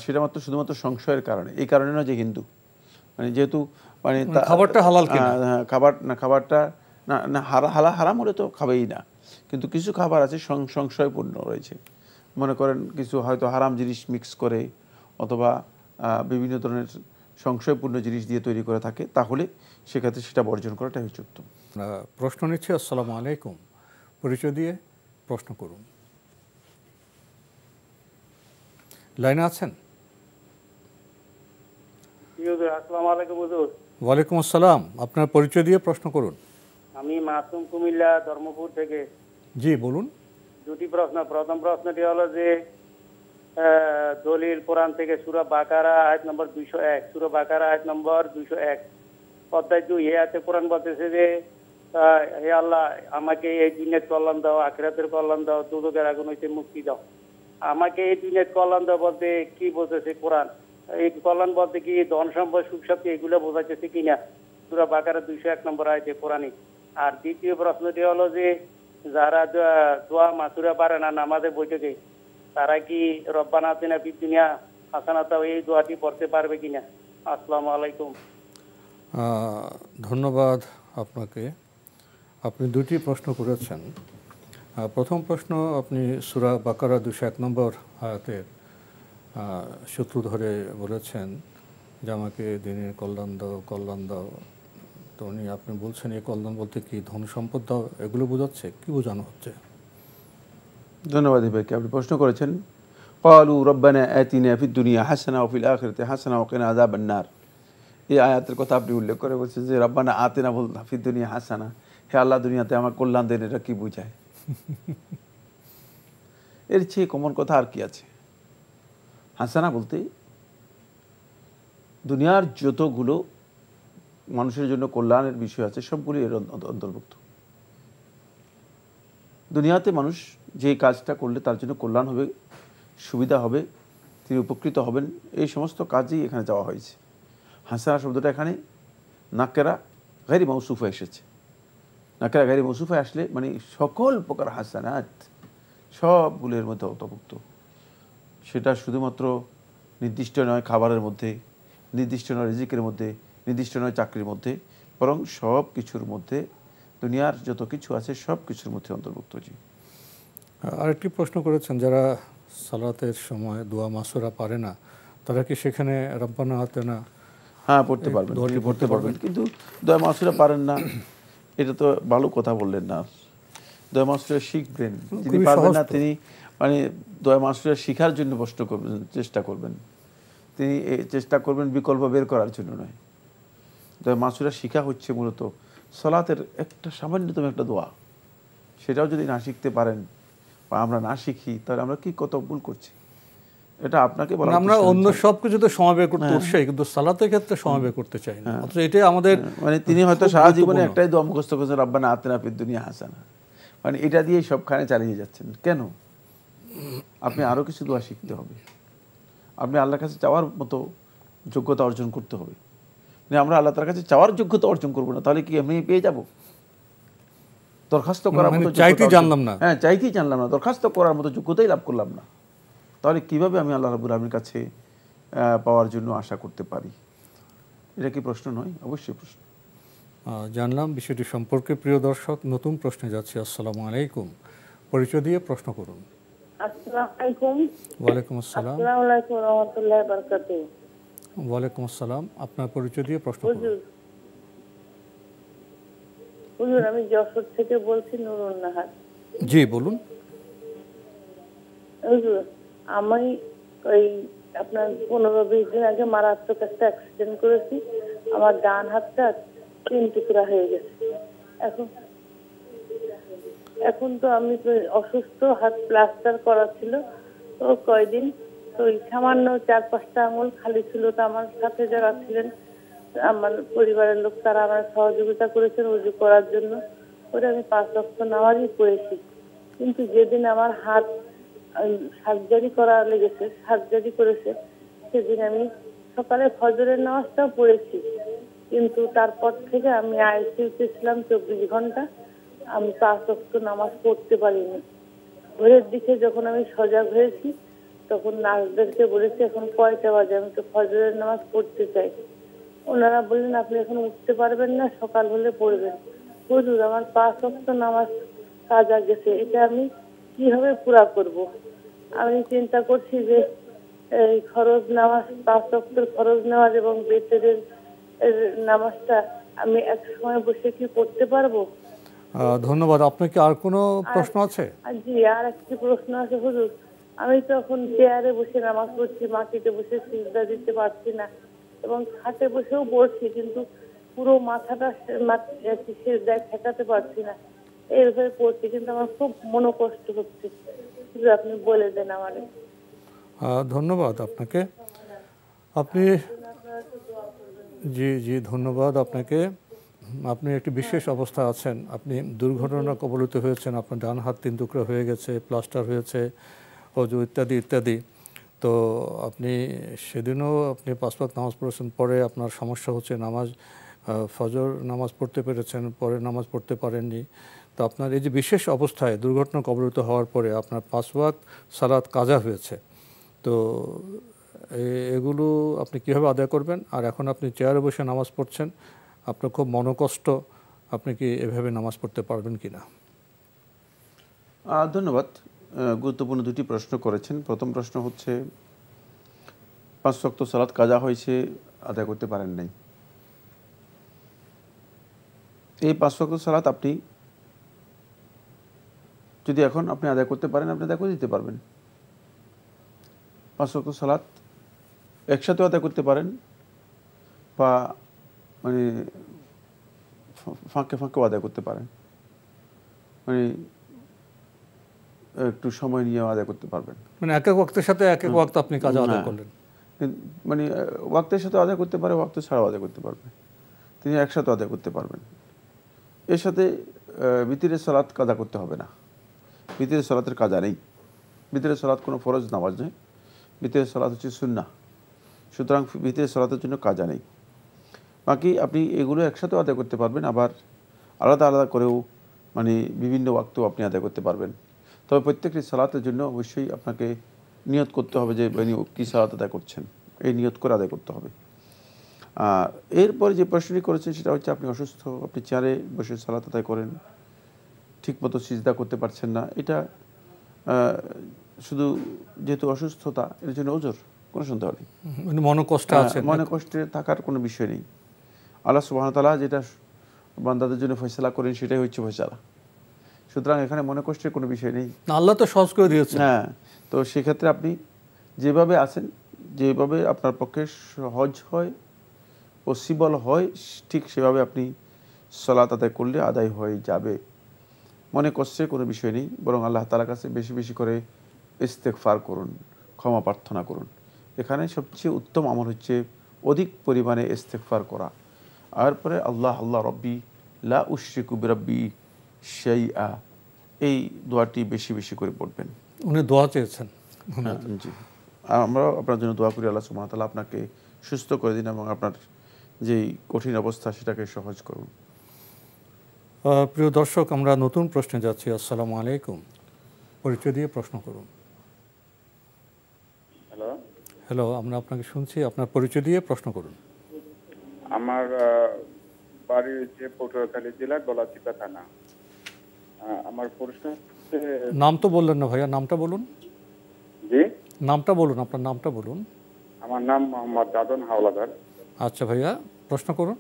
C: সেটা মাত্র শুধুমাত্র সংশয়ের কারণে, এই কারণে না যে হিন্দু, মানে যেহেতু মানে
B: খাবারটা হালাল কিনা,
C: খাবারটা না হারাম হলে তো খাবেই না। কিন্তু কিছু খাবার আছে সংশয়পূর্ণ রয়েছে, মনে করেন কিছু হয়তো হারাম জিনিস মিক্স করে অথবা বিভিন্ন ধরনের সংশয়পূর্ণ জিনিস দিয়ে তৈরি করে থাকে, তাহলে সেক্ষেত্রে সেটা বর্জন করাটাই হচ্ছে উত্তম।
B: প্রশ্ন নিচ্ছি। আসসালামু আলাইকুম, পরিচয় দিয়ে প্রশ্ন করুন। লাইনে আছেন?
M: আসসালামু আলাইকুম হুজুর।
B: ওয়ালাইকুম আসসালাম, আপনার পরিচয় দিয়ে প্রশ্ন করুন।
M: আমি মাসুম, কুমিল্লা ধর্মপুর থেকে।
B: জি বলুন।
M: দুটি প্রশ্ন। প্রথম প্রশ্নটি হলো যে দলিল কোরআন থেকে সূরা বাকারা আয়াত নম্বর 201, সূরা বাকারা আয়াত নম্বর 201 অধ্যায় 2 আয়াতে কোরআন বলতেছে যে হে আল্লাহ, আমাকে এই দুনিয়ার কল্যাণ দাও, আখিরাতের কল্যাণ দাও, দুজকের আগুন হইতে মুক্তি দাও। আমাকে এই দুনিয়ার কল্যাণ দাও বলতে কি বলতেছে কোরআন? এই কল্যাণ বলতে কি ধন সম্পদ, সুখ শান্তি এগুলো বোঝাইতেছে কিনা সূরা বাকারা 201 নম্বর আয়াতে কোরআনে? আর দ্বিতীয় প্রশ্নটি হলো যে যারা দোয়া মাসুরা পারে না নামাজের বৈঠকে, তারা কি রব্বানা আতিনা ফিদ দুনিয়া হাসানাতা এই দোয়াটি পড়তে পারবে কিনা? আসসালামু আলাইকুম।
B: ধন্যবাদ আপনাকে। আপনি দুটি প্রশ্ন করেছেন। প্রথম প্রশ্ন, আপনি সূরা বাকারা 201 নম্বর আয়াতের সূত্র ধরে বলেছেন যে আমাকে দিনের কল্যাণ দাও। তো আপনি বলছেন এই কল্যাণ বলতে কি ধন সম্পদ দাও, এগুলো বোঝাচ্ছে? কি বোঝানো হচ্ছে?
C: ধন্যবাদ ভাইকে, আপনি প্রশ্ন করেছেন। ক্বালু রব্বানা আতিনা ফিদ দুনিয়া হাসানা ওয়া ফিল আখিরাতি হাসানা ওয়া কিনা আযাবান নার। এই আয়াতের কথা আপনি উল্লেখ করে বলছেন যে রব্বানা আতিনা ফিদ দুনিয়া হাসানা, হে আল্লাহ দুনিয়াতে আমার কল্যাণ দেন, এটা কি বোঝায়? এর চেয়ে কমন কথা আর কি আছে? হাসানা বলতে দুনিয়ার যতগুলো মানুষের জন্য কল্যাণের বিষয় আছে সবগুলি এর অন্তর্ভুক্ত। দুনিয়াতে মানুষ যে কাজটা করলে তার জন্য কল্যাণ হবে, সুবিধা হবে, তিনি উপকৃত হবেন, এই সমস্ত কাজই এখানে যাওয়া হয়েছে। হাসানা শব্দটা এখানে নাকেরা গায়রি মৌসুফে এসেছে। নাকেরা গায়রি মৌসুফে আসলে মানে সকল প্রকার হাসানাত সবগুলোর মধ্যে অন্তর্ভুক্ত। সেটা শুধুমাত্র নির্দিষ্ট নয় খাবারের মধ্যে, নির্দিষ্ট নয় রিজিকের মধ্যে, নির্দিষ্ট নয় চাকরির মধ্যে, বরং সব কিছুর মধ্যে, দুনিয়ার যত কিছু আছে সব কিছুর মধ্যে অন্তর্ভুক্ত। জি,
B: আরেকটি প্রশ্ন করেছেন, যারা সালাতের সময় দোয়া মাসুরা পারে না, তারা কি সেখানে রব্বানা আতিনা
C: পড়তে পারবেন? পড়তে পারবেন, কিন্তু দোয়া মাসুরা পারেন না, এটা তো ভালো কথা বললেন না। দোয়া মাসুরা শিখবেন, যিনি পারবেন না তিনি মানে দোয়া মাসুরা শিখার জন্য চেষ্টা করবেন। তিনি চেষ্টা করবেন বিকল্প বের করার জন্য নয়। দোয়া মাসুরা শিখা হচ্ছে মূলত সালাতের একটা সামান্যতম একটা দোয়া, সেটাও যদি না শিখতে পারেন বা আমরা না শিখি তাহলে আমরা কি কত ভুল করছি। এটা আপনাকে বলা,
B: আমরা অন্য সবকিছু তো সমবায় করতে উৎসাহী, কিন্তু সালাতের ক্ষেত্রে সমবায় করতে চাই না। এটাই আমাদের
C: মানে তিনি হয়তো সারা জীবনে একটাই দোয়া মুখস্থ করেছেন, রব্বানা আতিনা ফিদ দুনিয়া হাসানা, মানে এটা দিয়ে সবখানে চালিয়ে যাচ্ছেন। কেন? আপনি আরো কিছু দোয়া শিখতে হবে, আপনি আল্লাহর কাছে চাওয়ার মতো যোগ্যতা অর্জন করতে হবে। আমরা আল্লাহ তার কাছে চাওয়ার যোগ্যতা অর্জন করবো না, তাহলে কি এমনি পেয়ে যাব? দরখাস্ত করার মতো
B: চাইতেই জানলাম না,
C: চাইতেই জানলাম না, দরখাস্ত করার মতো যোগ্যতাই লাভ করলাম না, তাহলে কিভাবে আমি আল্লাহ রাব্বুল আলামিনের কাছে পাওয়ার জন্য আশা করতে পারি? এটা কি প্রশ্ন নয়? অবশ্যই প্রশ্ন।
B: জানলাম বিষয়টি সম্পর্কে। প্রিয় দর্শক, নতুন প্রশ্নে যাচ্ছি। আসসালামু আলাইকুম, পরিচয় দিয়ে প্রশ্ন করুন।
E: আসসালামু আলাইকুম।
B: ওয়ালাইকুম আসসালাম।
E: আসসালামু আলাইকুম ওয়া রাহমাতুল্লাহি ওয়া বারাকাতুহু।
B: ওয়ালাইকুম আসসালাম, আপনার পরিচয় দিয়ে প্রশ্ন করুন।
N: হুজুর আমি যশোর থেকে বলছি নুরুন নাহার।
B: জি বলুন।
N: হুজুর আমি ওই আপনার 15-20 দিন আগে মারাত্মক একটা অ্যাক্সিডেন্ট করেছি। আমার ডান হাতটা 3 টুকরা হয়ে গেছে। এখন তো আমি তো অসুস্থ, হাত প্লাস্টার করা ছিল তো কয়দিন, তো ওই সামান্য 4-5টা আঙুল খালি ছিল। তো আমার সাথে যারা ছিলেন আমার পরিবারের লোক তারা আমার সহযোগিতা করেছেন ওযু করার জন্য। ওটা আমি 5 ওয়াক্ত নামাজই পড়েছি। কিন্তু যেদিন আমার হাত সার্জারি করা লেগেছে, সার্জারি করেছে, সেদিন আমি সকালে ফজরের নামাজটাও পড়েছি, কিন্তু তারপর থেকে আমি আইসিইউতে ছিলাম 24 ঘন্টা। আমি 5 ওয়াক্ত নামাজ পড়তে পারিনি। ভোরের দিকে যখন আমি সজাগ হয়েছি তখন নার্সদেরকে বলেছি এখন কয়টা বাজে, আমি তো ফজরের নামাজ পড়তে চাই। ওনারা বললেন আপনি এখন উঠতে পারবেন না, সকাল হলে পড়বেন। হুজুর আমার 5 ওয়াক্ত নামাজ কাজা গেছে, এটা আমি কিভাবে পুরা করব? আমি চিন্তা করছি যে এই ফরজ নামাজ, 5 ওয়াক্তের ফরজ নামাজ এবং বেতের নামাজটা আমি এক সময় বসে কি পড়তে পারবো?
B: ধন্যবাদ। আপনার কি আর কোনো প্রশ্ন আছে?
N: জি, আর একটি প্রশ্ন আছে হুজুর। আমি তো এখন চেয়ারে বসে নামাজ পড়ছি, মাটিতে বসে সিজদা দিতে পারছি না, এবং খাটে বসেও পড়ছি, কিন্তু পুরো মাথাটা সিজদায় ঠেকাতে পারছি না। এইভাবে পড়ছি, কিন্তু আমার খুব মনোকষ্ট হচ্ছে। আপনি বলে দেন আমারে।
B: ধন্যবাদ আপনাকে। আপনি জি জি ধন্যবাদ আপনাকে। আপনি একটি বিশেষ অবস্থা আছেন, আপনি দুর্ঘটনা কবলিত হয়েছেন, আপনার ডান হাত 3 টুকরা হয়ে গেছে, প্লাস্টার হয়েছে, অজু ইত্যাদি ইত্যাদি। তো আপনি সেদিনও আপনি 5 ওয়াক্ত নামাজ পড়েছেন, পরে আপনার সমস্যা হচ্ছে নামাজ, ফজর নামাজ পড়তে পেরেছেন, পরে নামাজ পড়তে পারেননি। তো আপনার এই যে বিশেষ অবস্থায় দুর্ঘটনা কবলিত হওয়ার পরে আপনার 5 ওয়াক্ত সালাত কাজা হয়েছে, তো এগুলো আপনি কীভাবে আদায় করবেন? আর এখন আপনি চেয়ারে বসে নামাজ পড়ছেন, আপনার খুব মনোকষ্ট, আপনি কি এভাবে নামাজ পড়তে পারবেন কি না?
C: ধন্যবাদ। গুরুত্বপূর্ণ দুটি প্রশ্ন করেছেন। প্রথম প্রশ্ন হচ্ছে 5 ওয়াক্ত সালাত কাজা হয়েছে, আদায় করতে পারেন নাই। এই 5 ওয়াক্ত সালাত আপনি যদি এখন আপনি আদায় করতে পারেন, আপনি আদায় করে দিতে পারবেন। 5 ওয়াক্ত সালাত একসাথে আদায় করতে পারেন, বা মানে ফাঁকে ফাঁকেও আদায় করতে পারেন, মানে একটু সময় নিয়ে আদায় করতে পারবেন।
B: মানে এক এক ওয়াক্তের সাথে এক এক ওয়াক্ত আপনি কাজা আদায় করলেন,
C: মানে ওয়াক্তের সাথে আদায় করতে পারে, ওয়াক্ত ছাড়াও আদায় করতে পারবে, তিনি একসাথে আদায় করতে পারবেন। এর সাথে বিতিরের সালাত কাজা করতে হবে না। বিতিরের সালাতের কাজা নেই। বিতিরের সালাত কোনো ফরজ নামাজ নয়, বিতিরের সালাত হচ্ছে সুন্নাহ, সুতরাং বিতিরের সালাতের জন্য কাজা নেই। বাকি আপনি এগুলো একসাথেও আদায় করতে পারবেন, আবার আলাদা আলাদা করেও মানে বিভিন্ন ওয়াক্তেও আপনি আদায় করতে পারবেন। তবে প্রত্যেকটি সালাতের জন্য অবশ্যই আপনাকে নিয়ত করতে হবে যে কী সালাত আদায় করছেন, এই নিয়ত করে আদায় করতে হবে। এরপরে যে প্রশ্নটি করেছেন সেটা হচ্ছে আপনি অসুস্থ, আপনি চেয়ারে বসে সালাত আদায় করেন, ঠিকমতো সিজদা করতে পারছেন না। এটা শুধু যেহেতু অসুস্থতা, এর জন্য ওজর, কোনো সন্দেহ নেই।
B: মনোকষ্ট আছে,
C: মনোকষ্টে থাকার কোনো বিষয় নেই। আল্লাহ সুবহানাহু ওয়া তাআলা যেটা বান্দাদের জন্য ফয়সালা করেন সেটাই হচ্ছে ফয়সালা। সুতরাং এখানে মনোকষ্টের কোনো বিষয় নেই,
B: আল্লাহ তো সহজ করে দিয়েছেন।
C: হ্যাঁ, তো সেক্ষেত্রে আপনি যেভাবে আছেন, যেভাবে আপনার পক্ষে সহজ হয়, পসিবল হয়, ঠিক সেভাবে আপনি সালাত আদায় করলে আদায় হয়ে যাবে। মনে কষ্টের কোনো বিষয় নেই, বরং আল্লাহ তাআলার কাছে বেশি বেশি করে ইস্তেগফার করুন, ক্ষমা প্রার্থনা করুন। এখানে সবচেয়ে উত্তম আমল হচ্ছে অধিক পরিমাণে ইস্তেগফার করা। আর পরে আল্লাহ আল্লাহ রব্বি লা উশরিকু বিরাব্বি শাইআ, এই দোয়াটি বেশি বেশি করে পড়বেন।
B: উনি দোয়া চেয়েছেন।
C: জি, আমরা আপনার জন্য দোয়া করি আল্লাহ সুবহানাহু ওয়া তাআলা আপনাকে সুস্থ করে দিন এবং আপনার যেই কঠিন অবস্থা সেটাকে সহজ করুন।
B: প্রিয় দর্শক, আমরা নতুন প্রশ্নে যাচ্ছি। আসসালামু আলাইকুম, পরিচয় দিয়ে প্রশ্ন করুন।
O: হ্যালো
B: হ্যালো, আমরা আপনাকে শুনছি, আপনার পরিচয় দিয়ে প্রশ্ন করুন।
O: আমার বাড়ি হচ্ছে পটুয়াখালী জেলা গলাচিপা থানা। আমার প্রশ্ন,
B: নাম তো বললেন না ভাইয়া, নামটা বলুন।
O: জি,
B: নামটা বলুন, আপনার নামটা বলুন।
O: আমার নাম মোহাম্মদ দাদন হাওলাদার।
B: আচ্ছা ভাইয়া, প্রশ্ন করুন।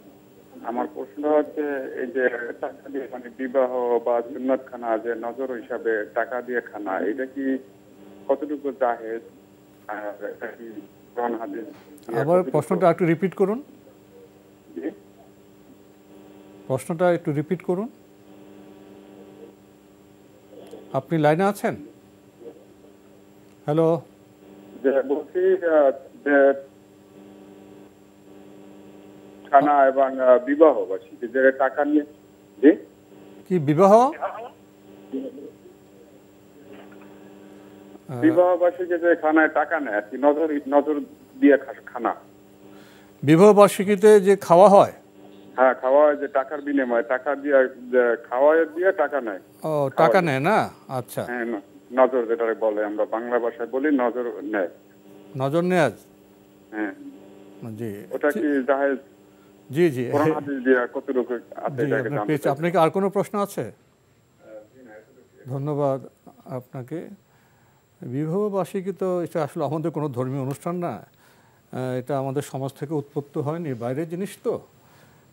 O: আমার প্রশ্ন হচ্ছে এই যে টাকা দিয়ে মানে বিবাহ বা সুন্নত খানা যে নজর হিসাবে টাকা দিয়ে খানা, এটা কি কতটুকু জায়েজ? আর এটা কি কোরআন হাদিস?
B: আবার প্রশ্নটা একটু রিপিট করুন।
O: জি,
B: প্রশ্নটা একটু রিপিট করুন। আপনি লাইনে আছেন? হ্যালো,
O: যে বলছি যে খানা এবং বিবাহ বার্ষিকী যে টাকা নিয়ে, জি
B: কি বিবাহ?
O: বিবাহ বার্ষিকী যে খানায় টাকা নেয় আর কি, নজর দিয়ে খানা,
B: বিবাহ বার্ষিকীতে যে খাওয়া হয়,
O: হ্যাঁ খাওয়া হয় যে টাকার বিনিময়ে, টাকা দিয়ে খাওয়া দিয়ে টাকা নেয়।
B: ও টাকা নেয় না? আচ্ছা,
O: হ্যাঁ নজর যেটা বলে, আমরা বাংলা ভাষায় বলি নজর নেয়।
B: নজর নেয়াজ।
O: হ্যাঁ
B: জি,
O: ওটা কি জায়েজ?
B: জি জি,
O: কোরআন হাদিস দিয়ে কতটুকু আছে এটাকে জানতে চাই।
B: আপনাকে আর কোনো প্রশ্ন আছে? ধন্যবাদ আপনাকে। বিবাহ বার্ষিকী তো এটা আসলে আমাদের কোনো ধর্মীয় অনুষ্ঠান না, এটা আমাদের সমাজ থেকে উৎপত্তি হয়নি, বাইরের জিনিস তো।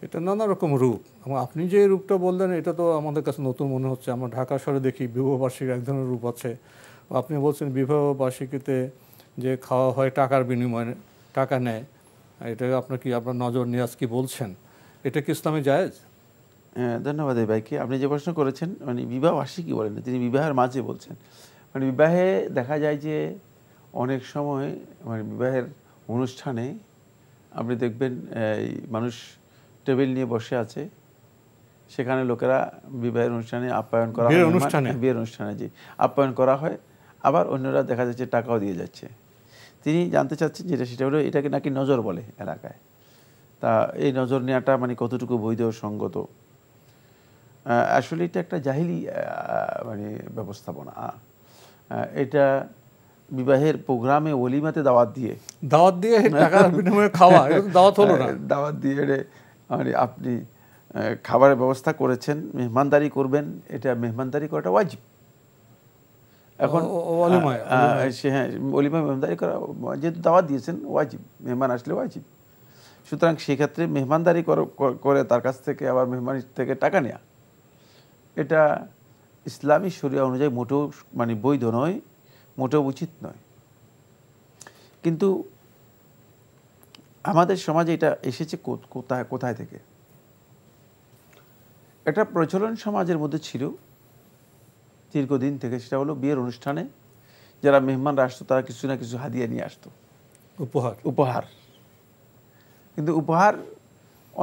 B: এটা নানা রকম রূপ, এবং আপনি যে রূপটা বললেন এটা তো আমাদের কাছে নতুন মনে হচ্ছে। আমরা ঢাকা শহরে দেখি বিবাহ বার্ষিকীর এক ধরনের রূপ আছে। আপনি বলছেন বিবাহ বার্ষিকীতে যে খাওয়া হয় টাকার বিনিময়ে, টাকা নেয়, এটা আপনার কি আপনার নজর নিয়াজ কি বলছেন, এটা কি ইসলামে জায়েজ?
C: হ্যাঁ, ধন্যবাদ এই ভাইকে। আপনি যে প্রশ্ন করেছেন, মানে বিবাহ বার্ষিকী বলেন না, তিনি বিবাহের মাঝে বলছেন। মানে বিবাহে দেখা যায় যে অনেক সময় মানে বিবাহের অনুষ্ঠানে আপনি দেখবেন মানুষ টেবিল নিয়ে বসে আছে, সেখানে লোকেরা বিবাহের অনুষ্ঠানে আপ্যায়ন করা হয়, বিয়ের অনুষ্ঠানে যে আপ্যায়ন করা হয়, আবার অন্যরা দেখা যাচ্ছে টাকাও দিয়ে যাচ্ছে। তিনি জানতে চাচ্ছেন যেটা, সেটা হলো এটাকে নাকি নজর বলে এলাকায়। তা এই নজর নেওয়াটা মানে কতটুকু বৈধ সঙ্গত? আসলে এটা একটা জাহিলি মানে ব্যবস্থাপনা। এটা বিবাহের প্রোগ্রামে ওলিমাতে দাওয়াত দিয়ে
B: টাকার বিনিময়ে খাওয়া, এটা তো দাওয়াত হলো না।
C: দাওয়াত দিয়ে মানে আপনি খাবারের ব্যবস্থা করেছেন, মেহমানদারি করবেন, এটা মেহমানদারি করাটা ওয়াজিব। এখন হ্যাঁ, ওলিমা মেহমানদারি করা, যেহেতু দাওয়াত দিয়েছেন ওয়াজিব, মেহমান আসলে ওয়াজিব। সুতরাং সেক্ষেত্রে মেহমানদারি করে তার কাছ থেকে আবার মেহমানের থেকে টাকা নেওয়া, এটা ইসলামী শরিয়া অনুযায়ী মোটেও মানে বৈধ নয়, মোটেও উচিত নয়। কিন্তু আমাদের সমাজে এটা এসেছে কোথায় থেকে? একটা প্রচলন সমাজের মধ্যে ছিল দীর্ঘদিন থেকে, সেটা হলো বিয়ের অনুষ্ঠানে যারা মেহমানরা আসতো তারা কিছু না কিছু হাদিয়া নিয়ে আসতো, উপহার। কিন্তু উপহার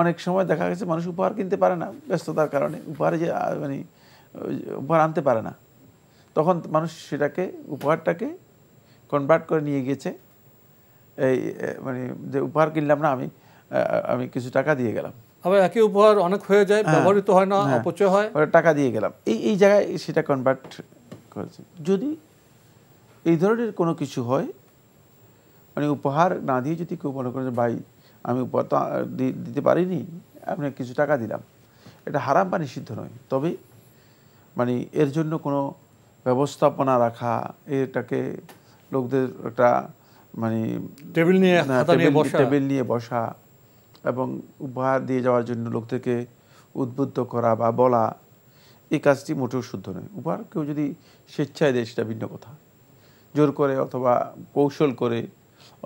C: অনেক সময় দেখা গেছে মানুষ উপহার কিনতে পারে না, ব্যস্ততার কারণে উপহারে যে মানে উপহার আনতে পারে না, তখন মানুষ সেটাকে উপহারটাকে কনভার্ট করে নিয়ে গেছে, এই মানে যে উপহার কিনলাম না, আমি কিছু টাকা দিয়ে গেলাম।
B: আবার একই উপহার অনেক হয়ে যায়, ব্যবহৃত হয় না, অপচয় হয়,
C: টাকা দিয়ে গেলাম, এই জায়গায় সেটা কনভার্ট করেছে। যদি এই ধরনের কোনো কিছু হয়, মানে উপহার না দিয়ে যদি কেউ মনে করেন ভাই আমি উপহার তো দিতে পারিনি, আপনাকে কিছু টাকা দিলাম, এটা হারাম বা নিষিদ্ধ নয়। তবে মানে এর জন্য কোনো ব্যবস্থাপনা রাখা, এটাকে লোকদের একটা মানে
B: টেবিল
C: নিয়ে বসা এবং উপহার দিয়ে যাওয়ার জন্য লোকদেরকে উদ্বুদ্ধ করা বা বলা, এই কাজটি মোটেও শুদ্ধ নয়। উপহার কেউ যদি স্বেচ্ছায় দেয় সেটা ভিন্ন কথা, জোর করে অথবা কৌশল করে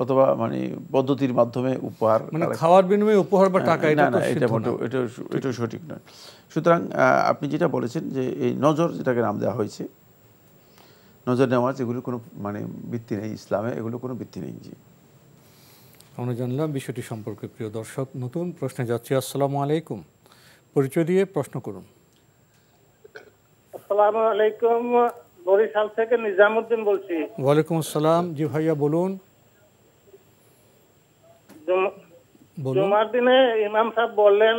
C: অথবা মানে পদ্ধতির মাধ্যমে উপহার,
B: মানে খাওয়ার বিনিময়ে উপহার বা টাকা,
C: এটা সঠিক নয়। সুতরাং আপনি যেটা বলেছেন যে এই নজর, যেটাকে নাম দেওয়া হয়েছে নজর নেওয়া, এগুলোর কোনো মানে ভিত্তি নেই ইসলামে, এগুলো কোনো ভিত্তি নেই। জি,
B: আমরা জানলাম বিষয়টি সম্পর্কে। প্রিয় দর্শক, নতুন প্রশ্নে যাচ্ছি। আসসালামু আলাইকুম, পরিচয় দিয়ে প্রশ্ন করুন।
M: আসসালামু আলাইকুম, বরিশাল থেকে নিজামউদ্দিন বলছি।
B: ওয়ালাইকুম আসসালাম। জি ভাইয়া বলুন।
M: জুমার দিনে ইমাম সাহেব বললেন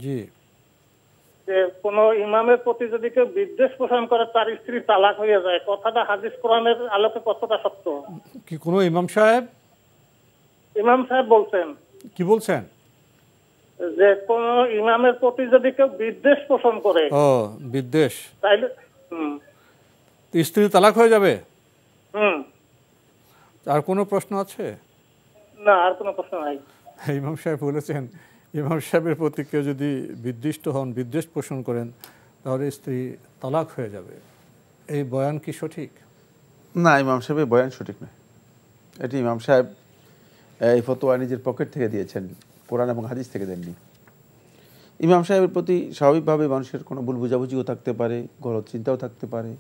B: জি
M: যে কোন ইমামের প্রতি যদি কেউ বিদ্বেষ পোষণ করে তার স্ত্রী তালাক হয়ে যায়, কথাটা হাদিস কোরআনের আলোকে কতটা সত্য?
B: কি কোন ইমাম সাহেব
M: বলছেন,
B: কি বলছেন?
M: যে কোন ইমামের প্রতি যদি কেউ বিদ্বেষ পোষণ করে,
B: বিদ্বেষ,
M: তাইলে
B: স্ত্রী তালাক হয়ে যাবে। আর কোনো প্রশ্ন আছে?
M: না, আর কোনো প্রশ্ন নাই।
B: ইমাম সাহেব বলেছেন ইমাম সাহেবের প্রতি কেউ যদি বিদ্বেষ্ট হন, বিদ্বেষ পোষণ করেন, তাহলে স্ত্রী তালাক হয়ে যাবে। এই বয়ান কি সঠিক?
C: না, ইমাম সাহেবের বয়ান সঠিক নয়। এটি ইমাম সাহেব এই ফতোয়া নিজের পকেট থেকে দিয়েছেন, কোরআন এবং হাদিস থেকে দেননি। ইমাম সাহেবের প্রতি স্বাভাবিকভাবে মানুষের কোনো ভুল বুঝাবুঝিও থাকতে পারে, গলত চিন্তাও থাকতে পারে,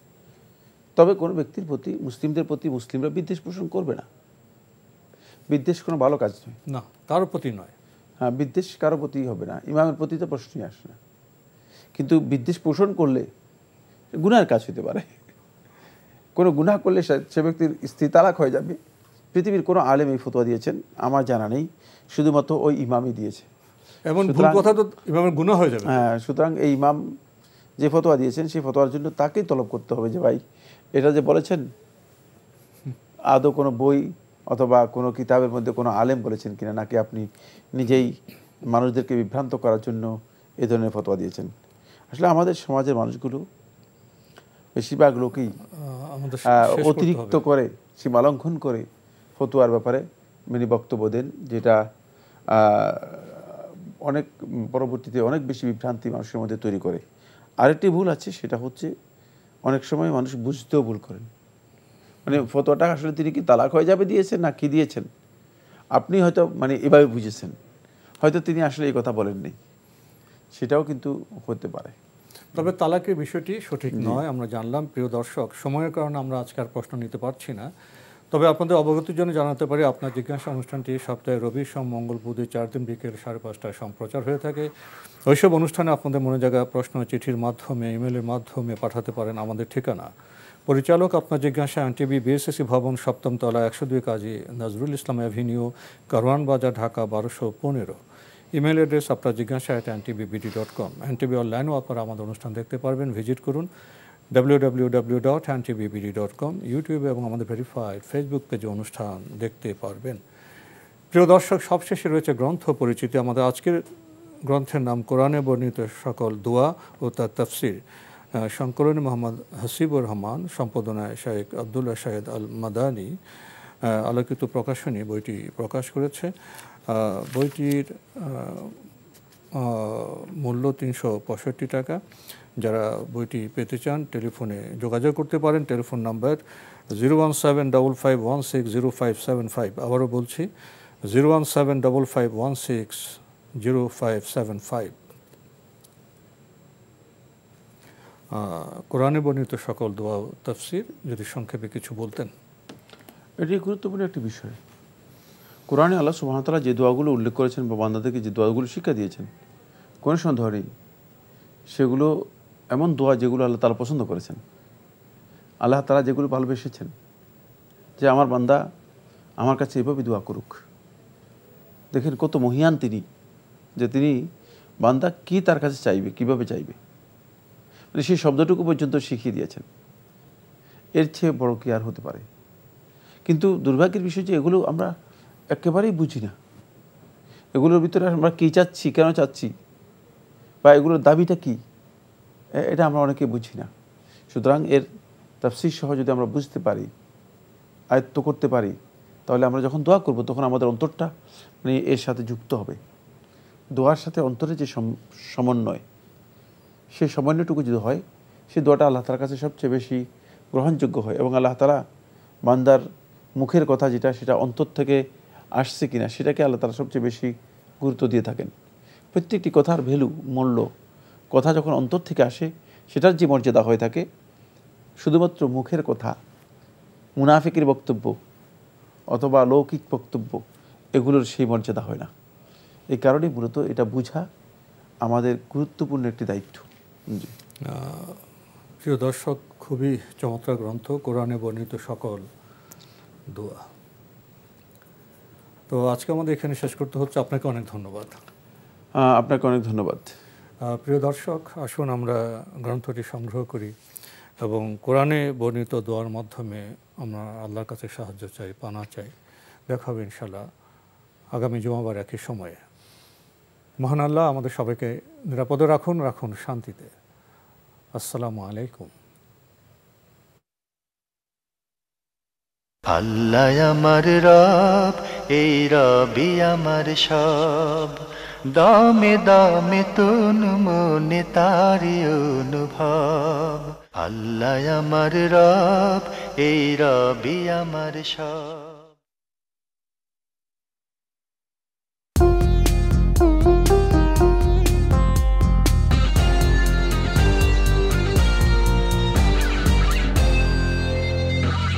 C: তবে কোনো ব্যক্তির প্রতি, মুসলিমদের প্রতি মুসলিমরা বিদ্বেষ পোষণ করবে না। বিদ্বেষ কোনো ভালো কাজ নয়,
B: না কারো প্রতি নয়।
C: হ্যাঁ, বিদ্বেষ কারো প্রতি হবে না, ইমামের প্রতি তো প্রশ্নই আসে না। কিন্তু বিদ্বেষ পোষণ করলে গুনাহের কাজ হতে পারে। কোনো গুনাহ করলে সে ব্যক্তির স্ত্রী তালাক হয়ে যাবে। পৃথিবীর কোনো আলেম এই ফতোয়া দিয়েছেন আমার জানা নেই, শুধুমাত্র ওই ইমামই দিয়েছে।
B: এমন ভুল কথা তো ইমামের গুনাহ হয়ে যাবে।
C: হ্যাঁ, সুতরাং এই ইমাম যে ফতোয়া দিয়েছেন সেই ফতোয়ার জন্য তাকেই তলব করতে হবে যে ভাই এটা যে বলেছেন আদৌ কোনো বই অথবা কোনো কিতাবের মধ্যে কোনো আলেম বলেছেন কিনা, নাকি আপনি নিজেই মানুষদেরকে বিভ্রান্ত করার জন্য এই ধরনের ফতোয়া দিয়েছেন। আসলে আমাদের সমাজের মানুষগুলো বেশিরভাগ লোকই অতিরিক্ত করে, সীমালঙ্ঘন করে ফতোয়ার ব্যাপারে বক্তব্য দেন, যেটা অনেক পরবর্তীতে অনেক বেশি বিভ্রান্তি মানুষের মধ্যে তৈরি করে। আরেকটি ভুল আছে, সেটা হচ্ছে অনেক সময় মানুষ বুঝতেও ভুল করেন। মানে ফতোয়াটা আসলে তিনি কি তালাক হয়ে যাবে দিয়েছেন না কি দিয়েছেন, আপনি হয়তো মানে এভাবে বুঝেছেন, হয়তো তিনি আসলে এই কথা বলেননি, সেটাও কিন্তু হতে পারে।
B: তবে তালাকের বিষয়টি সঠিক নয়, আমরা জানলাম। প্রিয় দর্শক, সময়ের কারণে আমরা আজকের প্রশ্ন নিতে পারছি না, তবে আপনাদের অবগতির জন্য জানাতে পারি আপনার জিজ্ঞাসা অনুষ্ঠানটি সপ্তাহে রবি, সোম, মঙ্গল, বুধে 4 দিন বিকেল 5:30টায় সম্প্রচার হয়ে থাকে। ওইসব অনুষ্ঠানে আপনাদের মনে জায়গা প্রশ্ন চিঠির মাধ্যমে, ইমেলের মাধ্যমে পাঠাতে পারেন। আমাদের ঠিকানা পরিচালক আপনার জিজ্ঞাসা, এনটিভি, বিএসএসি ভবন, 7ম তলা, 102 কাজী নজরুল ইসলাম অ্যাভিনিউ, কারওয়ান বাজার, ঢাকা 1215। ইমেল অ্যাড্রেস আপনার জিজ্ঞাসা @ntbbd.com। এনটিভি অনলাইনেও আপনারা আমাদের অনুষ্ঠান দেখতে পারবেন, ভিজিট করুন www.ntbbd.com। ইউটিউবে এবং আমাদের ভেরিফাইড ফেসবুক পেজে অনুষ্ঠান দেখতে পারবেন। প্রিয় দর্শক, সবশেষে রয়েছে গ্রন্থ পরিচিতি। আমাদের আজকের গ্রন্থের নাম কোরআনে বর্ণিত সকল দোয়া ও তার তাফসির, সংকলনে মোহাম্মদ হাসিবুর রহমান, সম্পাদনায় শেখ আবদুল্লাহ শাহেদ আল মাদানী, আলোকিত প্রকাশনী বইটি প্রকাশ করেছে। বইটির মূল্য 365 টাকা। যারা বইটি পেতে চান টেলিফোনে যোগাযোগ করতে পারেন। Telephone number 01755160575। আবারও বলছি 01755160575। কোরআনে বর্ণিত সকল দোয়া ও তাফসির যদি সংক্ষেপে কিছু বলতেন।
C: এটি গুরুত্বপূর্ণ একটি বিষয়। কোরআনে আল্লাহ সুবহানাহু ওয়া তাআলা যে দোয়াগুলো উল্লেখ করেছেন বা বান্দাদেরকে যে দোয়াগুলো শিক্ষা দিয়েছেন, কোনো সন্দেহ নেই সেগুলো এমন দোয়া যেগুলো আল্লাহ তাআলা পছন্দ করেছেন, আল্লাহ তাআলা যেগুলো ভালোবেসেছেন, যে আমার বান্দা আমার কাছে এভাবে দোয়া করুক। দেখেন কত মহিয়ান তিনি, যে তিনি বান্দা কি তার কাছে চাইবে, কিভাবে চাইবে, মানে সেই শব্দটুকু পর্যন্ত শিখিয়ে দিয়েছেন। এর চেয়ে বড় কি আর হতে পারে? কিন্তু দুর্ভাগ্যের বিষয় যে এগুলো আমরা একেবারেই বুঝি না। এগুলোর ভিতরে আমরা কী চাচ্ছি, কেন চাচ্ছি, বা এগুলোর দাবিটা কি, এটা আমরা অনেকে বুঝি না। সুতরাং এর তাফসীর সহ যদি আমরা বুঝতে পারি, আয়ত্ত করতে পারি, তাহলে আমরা যখন দোয়া করব তখন আমাদের অন্তরটা মানে এর সাথে যুক্ত হবে। দোয়ার সাথে অন্তরে যে সমন্বয়, সেই সমন্বয়টুকু যদি হয়, সেই দোয়াটা আল্লাহ তাআলার কাছে সবচেয়ে বেশি গ্রহণযোগ্য হয়। এবং আল্লাহ তাআলা বান্দার মুখের কথা যেটা, সেটা অন্তর থেকে আসছে কিনা, সেটাকে আল্লাহ তাআলা সবচেয়ে বেশি গুরুত্ব দিয়ে থাকেন। প্রত্যেকটি কথার ভ্যালু, মূল্য, কথা যখন অন্তর থেকে আসে সেটার যে মর্যাদা হয়ে থাকে, শুধুমাত্র মুখের কথা, মুনাফিকের বক্তব্য অথবা লৌকিক বক্তব্য, এগুলোর সেই মর্যাদা হয় না। এই কারণেই মূলত এটা বোঝা আমাদের গুরুত্বপূর্ণ একটি দায়িত্ব।
B: প্রিয় দর্শক, খুবই চমৎকার গ্রন্থ কোরআনে বর্ণিত সকল দোয়া। তো আজকে আমাদের এখানে শেষ করতে হচ্ছে। আপনাকে অনেক ধন্যবাদ।
C: আপনাকে অনেক ধন্যবাদ।
B: প্রিয় দর্শক, আসুন আমরা গ্রন্থটি সংগ্রহ করি এবং কোরআনে বর্ণিত দোয়ার মাধ্যমে আমরা আল্লাহর কাছে সাহায্য চাই, পানা চাই। দেখা হবে ইনশাআল্লাহ আগামী জুমাবার একই সময়ে। মহান আল্লাহ আমাদের সবাইকে নিরাপদে রাখুন, রাখুন শান্তিতে। আসসালামু আলাইকুম।
A: আল্লাহ আমার রব, এই রবি আমার সব, দামে দামে তুন মনে তারি অনুভব। আল্লাহ আমার রব, এই রবি আমার সব।